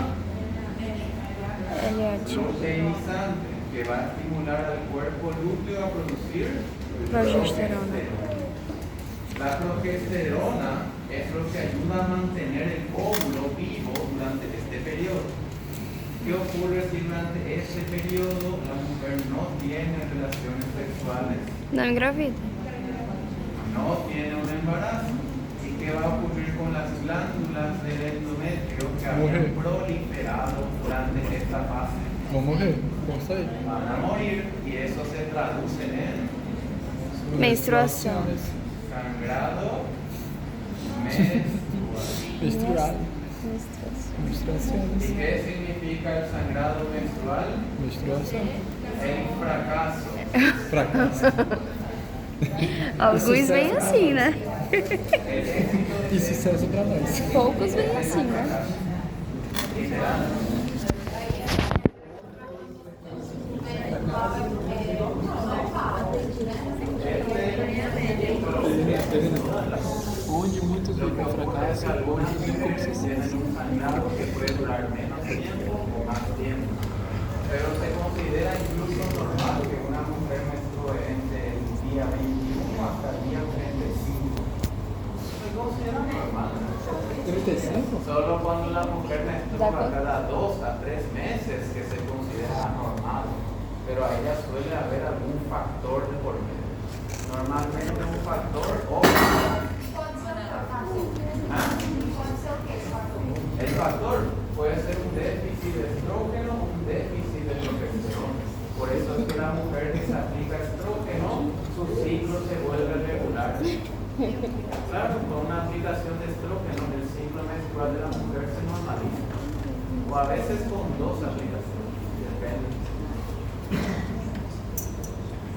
LH. luteinizante que va a estimular al cuerpo lúteo a producir Progesterona. La progesterona es lo que ayuda a mantener el óvulo vivo durante este periodo. ¿Qué ocurre si durante este periodo la mujer no tiene relaciones sexuales? Não engravida. No tiene un embarazo? ¿Y qué va a ocurrir con las glándulas del endometrio que habían proliferado durante esta fase? Vão morrer. Vão sair. Van a morir y eso se traduce en Menstruação. sangrado menstrual. Menstrual. Menstruação. ¿Y Menstruações. qué significa el sangrado menstrual? Menstruação. El fracaso. Fracasso. Alguns vêm assim, né? El éxito E sucesso pra nós. Poucos vêm assim, né? literal. Onde muitos vivem fracasso, Algunas onde vivem como mujeres sucesso. tienen un sangrado que puede durar menos tiempo o más tiempo. Pero se considera incluso normal que una mujer menstrue entre el día 21 hasta el día 35. Se considera normal. 35? Solo cuando la mujer menstrua acuerdo. cada 2 a 3 meses que se considera normal. Pero a ella suele haber algún factor de por medio. Normalmente un factor o el factor puede ser un déficit de estrógeno o un déficit de progesterona. Por eso es que la mujer que se aplica estrógeno, su ciclo se vuelve regular. Claro, con una aplicación de estrógeno, el ciclo menstrual de la mujer se normaliza. O a veces con 2 aplicaciones, depende.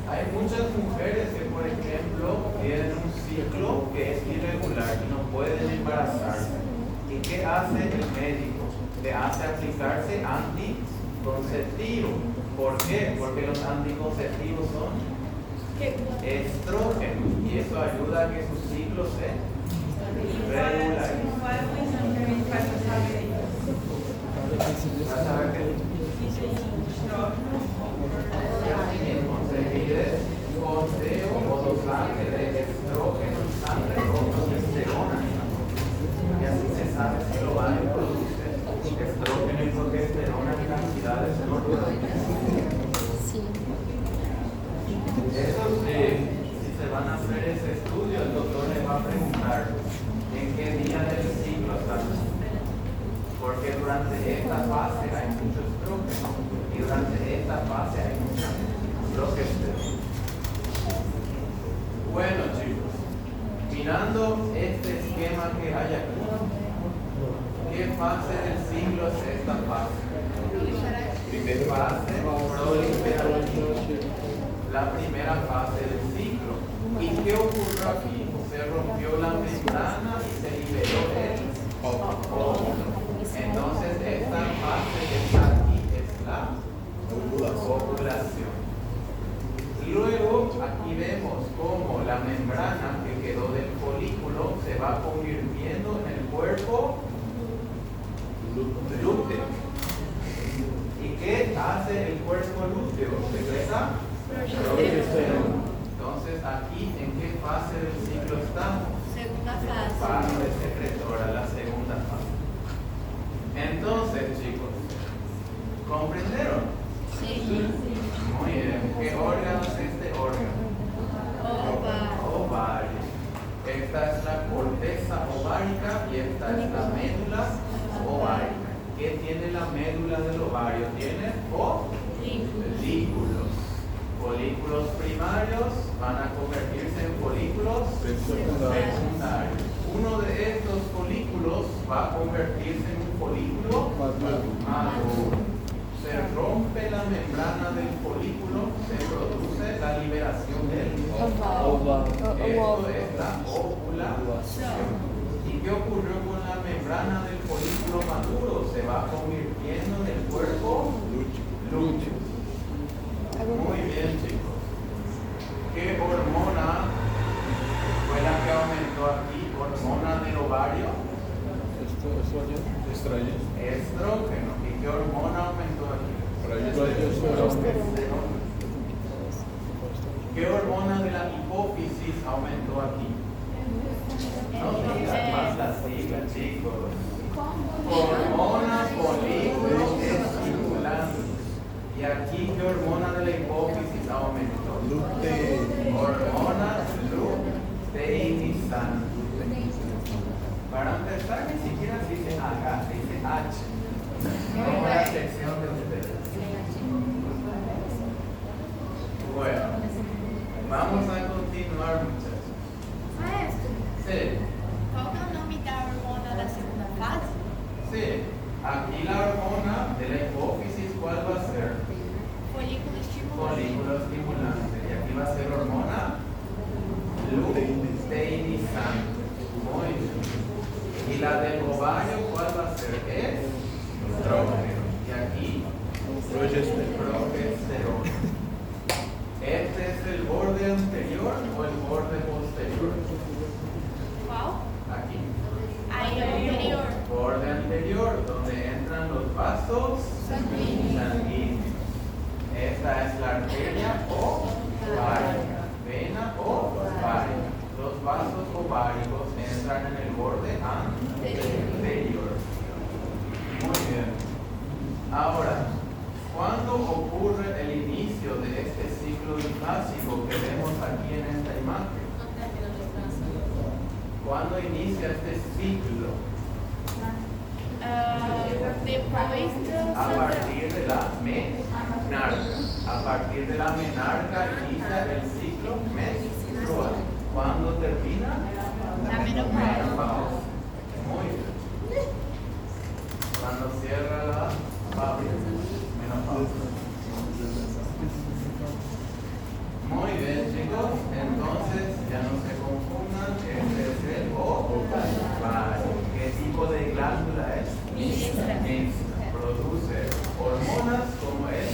Hay muchas mujeres que, por ejemplo, tienen un ciclo que es irregular y no pueden embarazarse. ¿Y qué hace el médico? Le hace aplicarse anticonceptivo. ¿Por qué? Porque los anticonceptivos son estrógenos y eso ayuda a que su ciclo se regularice. Qual é o exame que a gente faz pra saber? Para saber que se pide conteo o dosaje de estrógeno en sangre o progesterona. Y así se sabe si lo van a producir estrógeno y progesterona en cantidades normales. Sim. Eso sí, si se van a hacer ese estudio, el doctor le va a preguntar en qué día del ciclo están. Porque durante esta fase hay mucho estrógeno y durante esta fase hay mucha progesterona. Bueno chicos, mirando este esquema que hay aquí, ¿qué fase del ciclo es esta fase? Primera fase, proliferación. La primera fase del ciclo. ¿Y qué ocurrió aquí? Se rompió la membrana y se liberó el óvulo. Entonces, esta fase que está aquí es la ovulación. Luego, aquí vemos cómo la membrana que quedó del folículo se va convirtiendo en el cuerpo lúteo. ¿Y qué hace el cuerpo lúteo? Secreta progesterona. Entonces, aquí, ¿en qué fase del ciclo estamos? Segunda fase. Fase secretora, la segunda fase. Entonces, chicos, ¿comprendieron? Sí. Muy bien. ¿Qué órgano es este órgano? Ovario. Esta es la corteza ovárica y esta es la médula ovárica. ¿Qué tiene la médula del ovario? Tiene folículos. Folículos primarios van a convertirse en folículos secundarios. Uno de estos folículos va a convertirse en un folículo maduro. Se rompe la membrana del folículo, se produce la liberación del óvulo. Esto es la ovulación. ¿Y qué ocurrió con la membrana del folículo maduro? Se va convirtiendo en el cuerpo lúteo. Muy bien, chicos. ¿Qué hormona fue la que aumentó aquí? ¿Hormona del ovario? Estrógeno. ¿Y qué hormona aumentó aquí? Progesterona. ¿Qué hormona de la hipófisis aumentó aquí? No digas más la sigla, chicos. Hormona folículo estimulante. ¿Y aquí qué hormona de la hipófisis aumentó? Hormona luteinizante. Para empezar, ni siquiera se dice H, se dice H. Como la sección de ustedes. Bueno, vamos a continuar, muchachos. Maestro, Sí, qual que é o nome da hormona da segunda fase? sí. Aquí la hormona de la hipófisis, ¿cuál va a ser? Folículo estimulante. Folículo estimulante. Y aquí va a ser hormona luteinizante. Muy bien. Y la del ovario, ¿cuál va a ser? Es estrógeno. Y aquí, progesterona. ¿Este es el borde anterior o el borde posterior? Qual? Aquí. Aí é o anterior. Borde anterior, donde entran los vasos sanguíneos. Esta es la arteria ovárica, vena ovárica. Los vasos ováricos entran en el borde anterior. Muy bien. Ahora, ¿cuándo ocurre el inicio de este ciclo linfático que vemos aquí en esta imagen? ¿Cuándo inicia este ciclo? Depois A partir de la menarca. A partir de la menarca inicia el ciclo menstrual. ¿Cuándo termina? La menopausa. Menopausa. Muy bien. Cuando cierra la fábrica. Menopausa. Muy bien, chicos. Entonces, ya no se confundan. Este es el ovario. ¿Qué tipo de glándula es? Ministra. Produce hormonas como el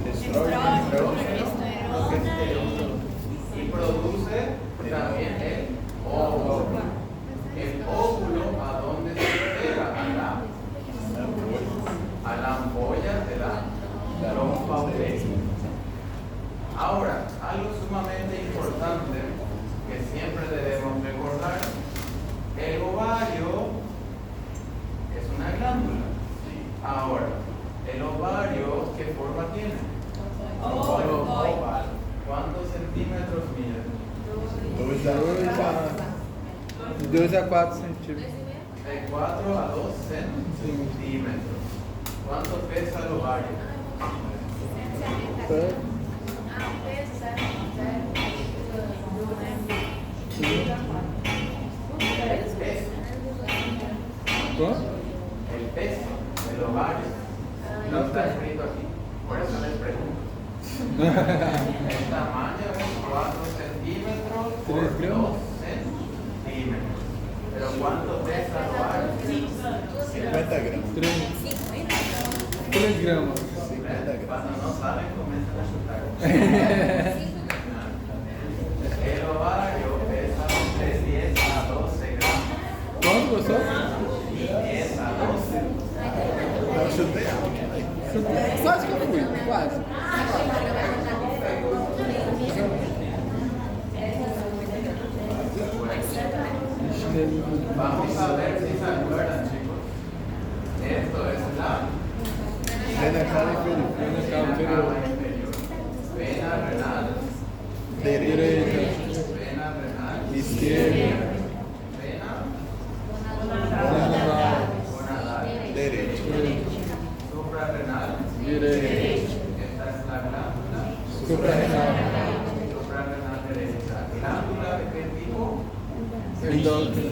Estrógeno, progesterona. Y produce también el óvulo. El óvulo, ¿a dónde se pega? A la ampolla de la trompa uterina. Ahora, algo sumamente importante que siempre debemos recordar: el ovario es una glándula. Ahora, el ovario, ¿qué forma tiene? Oval. ¿Cuántos centímetros mide? 2 a 4 centímetros. De 4 a 2 centímetros. ¿Cuánto pesa el ovario? El peso. ¿Cuánto? El peso del ovario. No está escrito aquí. Por eso les pregunto. El tamaño es 4 centímetros por 3 2 gramos. centímetros. Pero ¿cuánto pesa lo hay? 50 gramos. 3 gramos. 50 gramos. Cuando no saben, comienzan a chutar. El ovario pesa de 10 a 12 gramos. ¿Cuánto costó? 10 a 12. Então, chutei alto. Quase que eu fui, quase. Vamos a ver si se acuerdan, chicos. Esto es la Vena cara inferior. Vena cava cava inferior. inferior. Vena renal. Direita. Vena renal. Esquerda. Vena Gonadal. gonadal. Direita. Suprarrenal. Direita. Esta es la glándula. Suprarrenal. Suprarrenal derecha. Glándula de qué tipo? Endócrino.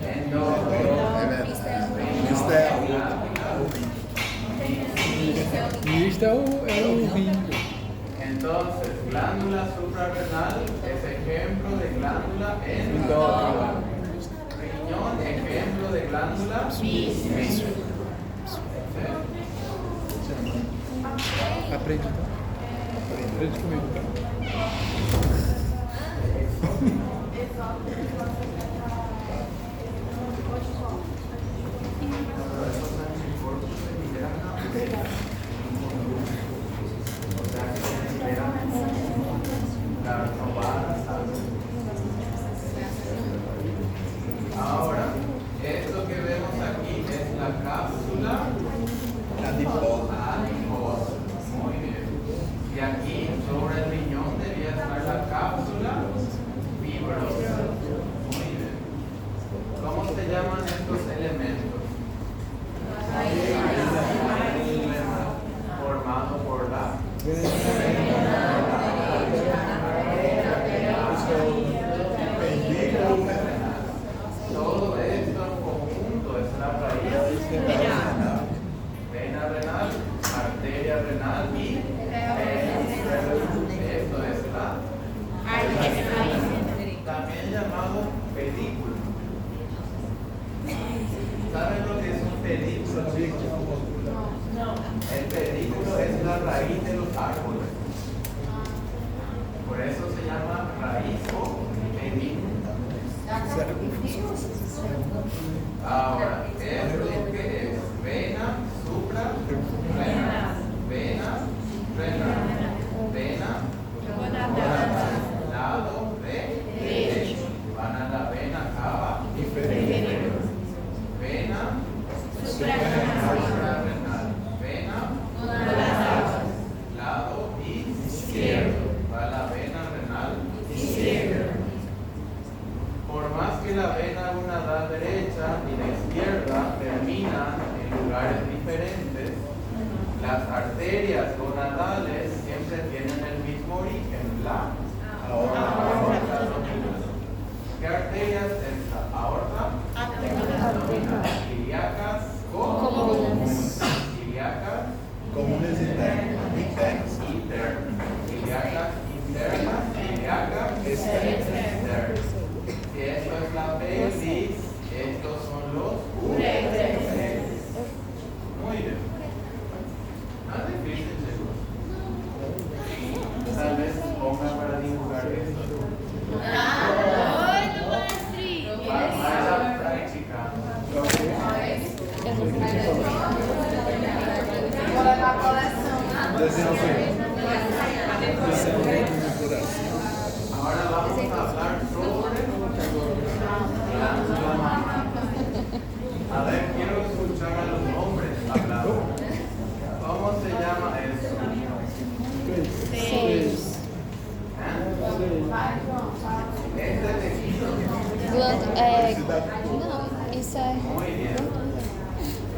Endócrino. É verdade. Isso é a outra. Isto é o rim. Entonces, glándula suprarrenal es ejemplo de glándula endócrina. Riñón, ejemplo de glándula víscera. Aprende então. Aprende comigo então. Ahora, esto que vemos aquí es la cápsula Adiposa. adiposa. Muy bien. Y aquí sobre el riñón debía estar la cápsula fibrosa. Muy bien. ¿Cómo se llaman estos elementos? Formado por la todo esto en conjunto es la raíz. Vena renal, arteria renal y esto es la también llamado pedículo. ¿Saben lo que es un pedículo, chicos? El pedículo es la raíz de los árboles. Por eso se llama raíz o pedículo. Ahora, ¿esto qué es? Vena suprarrenal. Vena renal. Vena lado derecho. Van a la vena cava inferior. Vena suprarrenal. Vena lado izquierdo. Va la vena renal izquierda. Por más que la vena gonadal derecha y la izquierda terminan en lugares diferentes, las arterias gonadales siempre tienen el mismo origen, la aorta abdominal. ¿Qué arterias es la aorta? Abdominal. Ilíacas comunes. Ilíacas Comunes internas. internas. Ilíacas internas. Ilíacas externas. Si esto es la pelvis, estos son los uretres. Muy bien. No es difícil, chicos. Tal vez ponga para dibujar esto. Vaya practicando. Ahora vamos a hablar sobre glándula mamaria. A ver, quiero escuchar a los hombres hablar. ¿Cómo se llama eso? Seis. Este tejido. Não, isso é. Muy bien.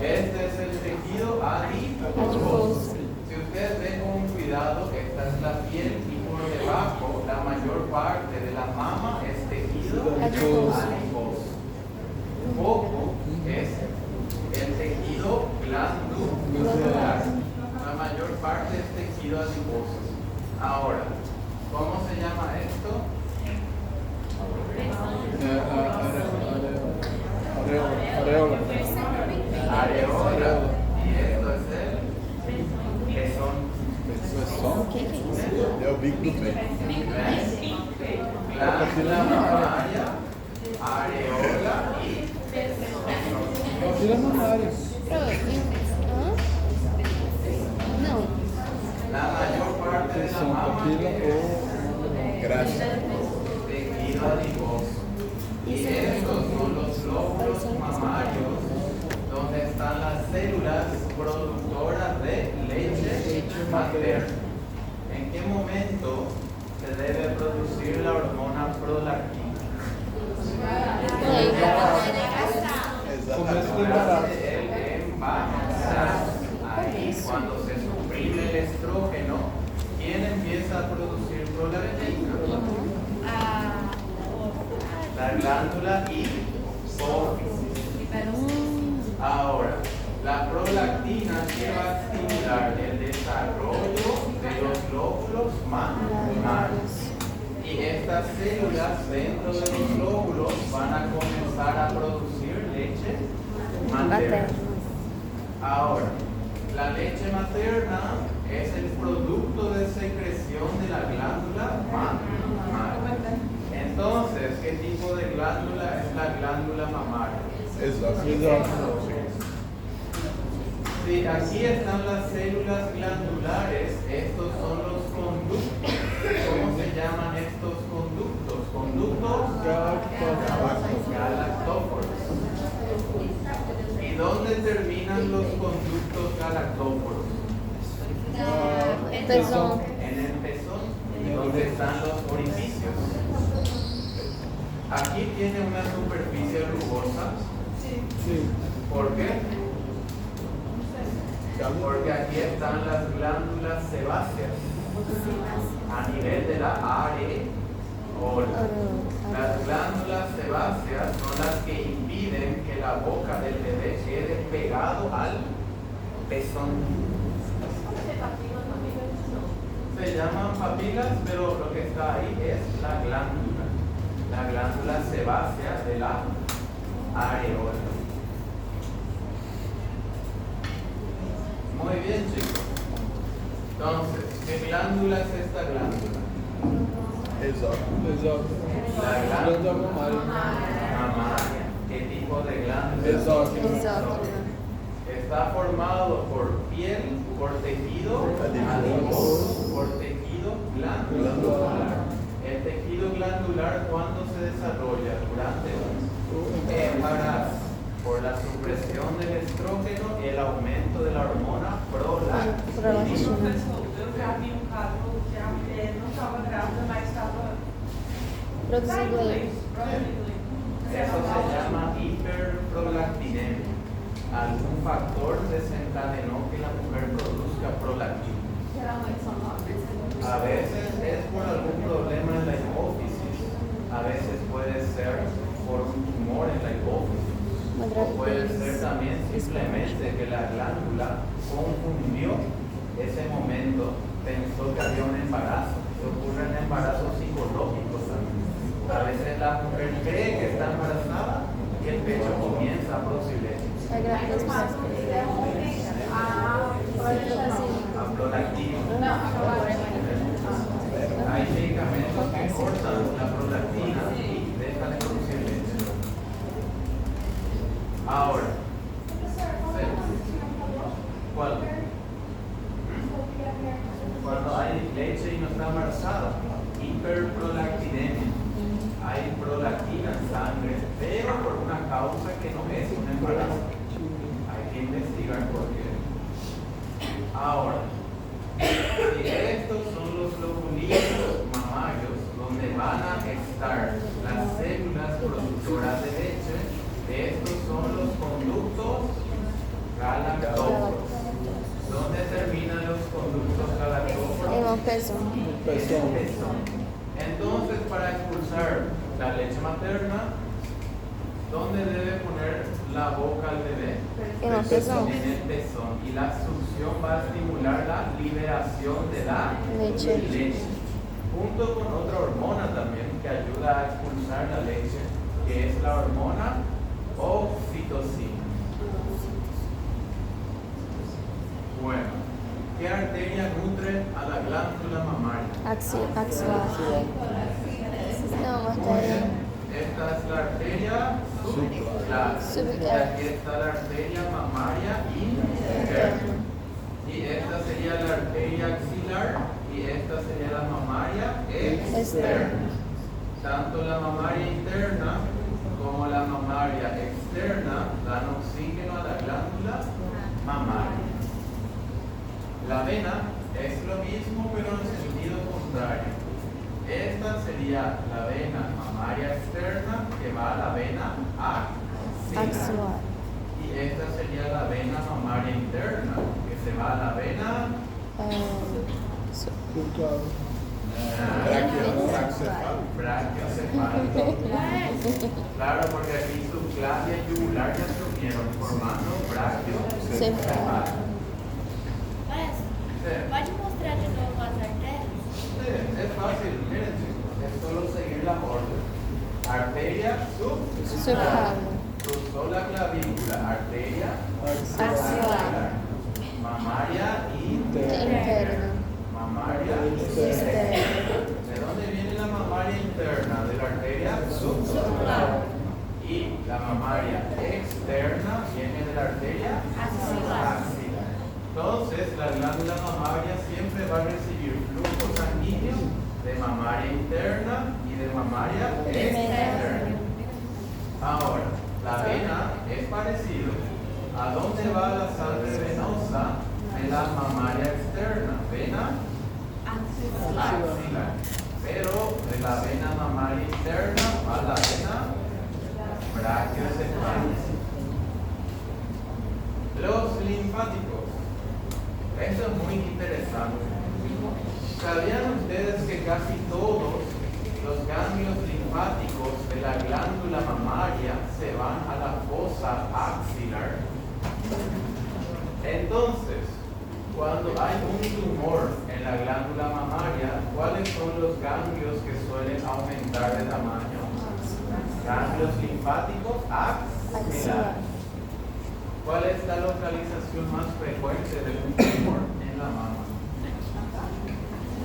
Este es el tejido adiposo. Si ustedes ven con cuidado, esta es la piel y por debajo la mayor parte de la mama es tejido adiposo. Poco es el tejido glandular. La mayor parte es tejido adiposo. Ahora, ¿cómo se llama esto? mamaria. areola y Papila mamaria. Hã? Não. la mayor parte de la São mama papila es ou Gracias. tejido adiposo. Y estos son los glóbulos mamarios donde están las células productoras de leche materna. ¿En qué momento se debe producir la hormona prolactina? começo do embaraço. El embarazo. Ahí cuando se suprime el estrógeno, ¿quién empieza a producir prolactina? La glándula hipófisis. Ahora, la prolactina que va a estimular el desarrollo de los glóbulos mamarios. Y estas células dentro de los glóbulos van a comenzar a producir leche materna. Ahora, la leche materna es el producto de secreción de la glándula mamaria. Entonces, ¿qué tipo de glándula es la glándula mamaria? Exato. Sí, aquí están las células glandulares, estos son los conductos. ¿Cómo se llaman estos conductos? Conductos galactóforos. ¿Y dónde terminan los conductos galactóforos? Pezão. En el pezón, donde están los orificios. Aquí tiene una superficie rugosa. Sim. ¿Por qué? Porque aquí están las glándulas sebáceas a nivel de la areola. Las glándulas sebáceas son las que impiden que la boca del bebé quede pegado al pezón. Se llaman papilas, pero lo que está ahí es la glándula sebácea de la areola. Muy bien, chicos. Entonces, ¿qué glándula es esta glándula? Exato. Exato. La Glândula glándula mamária. mamaria. ¿Qué tipo de glándula? Exato. Está formado por piel, por tejido adiposo, por tejido glandular. El tejido glandular, ¿cuándo se desarrolla? Durante un embarazo, por la supresión del estrógeno y el aumento de la hormona prolactina. Professor, eu já vi um caso que a mulher não estava grávida, mas estava Produzindo leite. produzindo leite. Eso se llama hiperprolactinemia. Algún factor desencadenó que la mujer produzca prolactina. Geralmente são homens. A veces es por algún problema en la hipófisis, a veces puede ser por un tumor en la hipófisis, o puede ser también simplemente que la glándula confundió ese momento, pensó que había un embarazo. Se ocurre en embarazos psicológicos también. A veces la mujer cree que está embarazada y el pecho comienza a producir leche. É gravidez A prolactina. Hay medicamentos que cortan la prolactina y dejan de producir leche. Ahora, ¿cuál? Cuando hay leche y no está embarazada, hiperprolactinemia. Hay prolactina en sangre, pero por una causa que no es un embarazo. Hay que investigar por qué. Ahora, si estos son los globulillos mamarios donde van a estar las células productoras de leche, estos son los conductos galactóforos. ¿Dónde terminan los conductos galactóforos? Em uma pezão. Pezão. Entonces, para expulsar la leche materna, ¿dónde debe poner la boca al bebé? En el pezón. En el pezón. Y la succión va a estimular la liberación de la Leche. junto con otra hormona también que ayuda a expulsar la leche, que es la hormona oxitocina. Bueno, ¿qué arteria nutre a la glándula mamaria? Axilar. Não, Muy artéria. bien. Esta es la arteria subclavicular. Subclavicular. Aquí está la arteria mamaria interna. Y esta sería la arteria axilar y esta sería la mamaria externa. Tanto la mamaria interna como la mamaria externa dan oxígeno a la glándula mamaria. La vena es lo mismo pero en sentido contrario. Esta sería la vena mamaria externa que va a la vena axilar. Axilar. Y esta sería la vena mamaria interna que se va a la vena brachiocefálica. Claro, porque aquí subclavia y yugular ya se unieron formando brachiocefálica. Mas, Sí. pode mostrar de novo as artérias? Sí, es fácil, miren chicos, es solo seguir la orden. Arteria Subclavicular. cruzó la clavícula, arteria Axilar. mamaria interna. Interna. Mamaria Externa. ¿De dónde viene la mamaria interna? De la arteria subclavicular. Y la mamaria externa viene de la arteria axilar. Entonces, la glándula mamaria siempre va a recibir flujo sanguíneo de mamaria interna y de mamaria externa. Ahora, la vena es parecido. ¿A dónde va la sangre venosa de la mamaria externa? Vena axilar. Pero de la vena mamaria interna va la vena brachiocefálica. Los linfáticos. Esto es muy interesante. ¿Sabían ustedes que casi todos los ganglios linfáticos de la glándula mamaria se van a la fosa axilar? Entonces, cuando hay un tumor en la glándula mamaria, ¿cuáles son los ganglios que suelen aumentar de tamaño? Ganglios linfáticos axilares. ¿Cuál es la localización más frecuente de un tumor en la mama?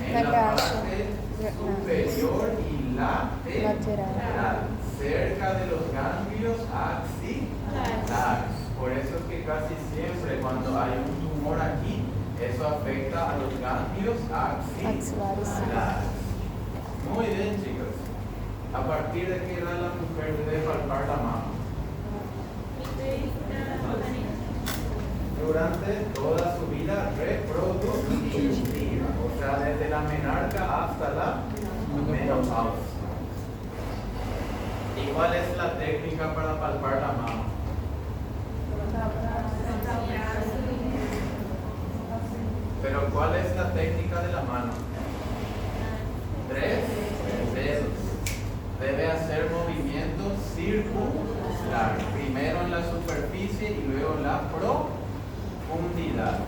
En la parte superior y lateral, cerca de los ganglios axilares. Por eso es que casi siempre cuando hay un tumor aquí, eso afecta a los ganglios axilares. Muy bien, chicos. ¿A partir de qué edad la mujer debe palpar la mama? Durante toda su vida reproductiva, o sea, desde la menarca hasta la menopausia. ¿Y cuál es la técnica para palpar la mama? Pero ¿cuál es la técnica de la mano? 3 dedos. Debe hacer movimientos circulares, primero en la superficie y luego en la profundidad.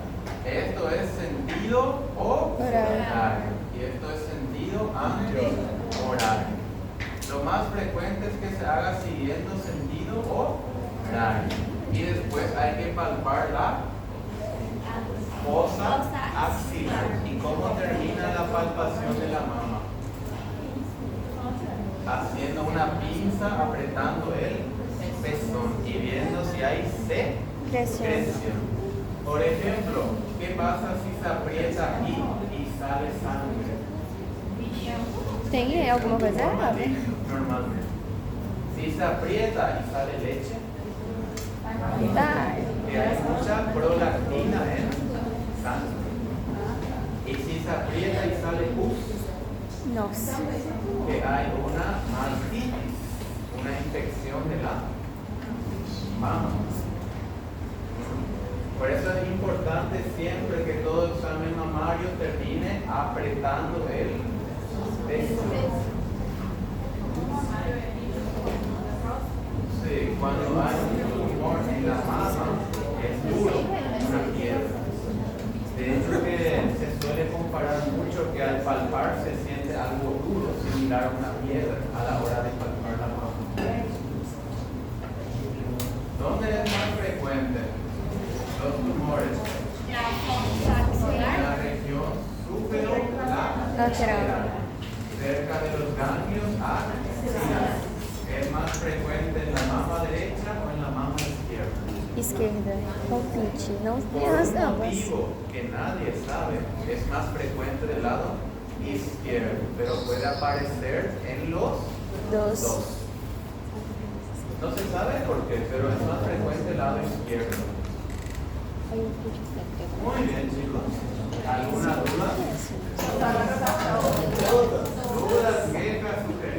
Esto es sentido horario y esto es sentido antiorario. Lo más frecuente es que se haga siguiendo sentido horario y después hay que palpar la fosa axilar. ¿Y cómo termina la palpación de la mama? Haciendo una pinza, apretando el pezón y viendo si hay secreción. Por ejemplo, ¿qué pasa si se aprieta aquí y sale sangre? Tem alguma coisa errada? Normalmente. Si se aprieta y sale leche, Tá. que hay mucha prolactina en sangre. Y si se aprieta y sale pus, Nossa. que hay una mastitis, una infección de la mama. Por eso es importante siempre que todo examen mamario termine apretando el pezón. Sí, cuando hay un tumor en la mama es duro, una piedra. De hecho que se suele comparar mucho que al palpar se siente algo duro, similar a una piedra a la hora de palpar la mama. ¿Dónde es más frecuente los tumores? En la región superolateral, cerca de los ganglios frecuente en la mama derecha o en la mama izquierda? Esquerda. Palpite. Não tem as Por un ambas. motivo que nadie sabe, es más frecuente del lado izquierdo, pero puede aparecer en los Dos. dos. No se sabe por qué, pero es más frecuente el lado izquierdo. Muy bien, chicos. ¿Alguna duda? ¿Dudas, quejas, sugerencias?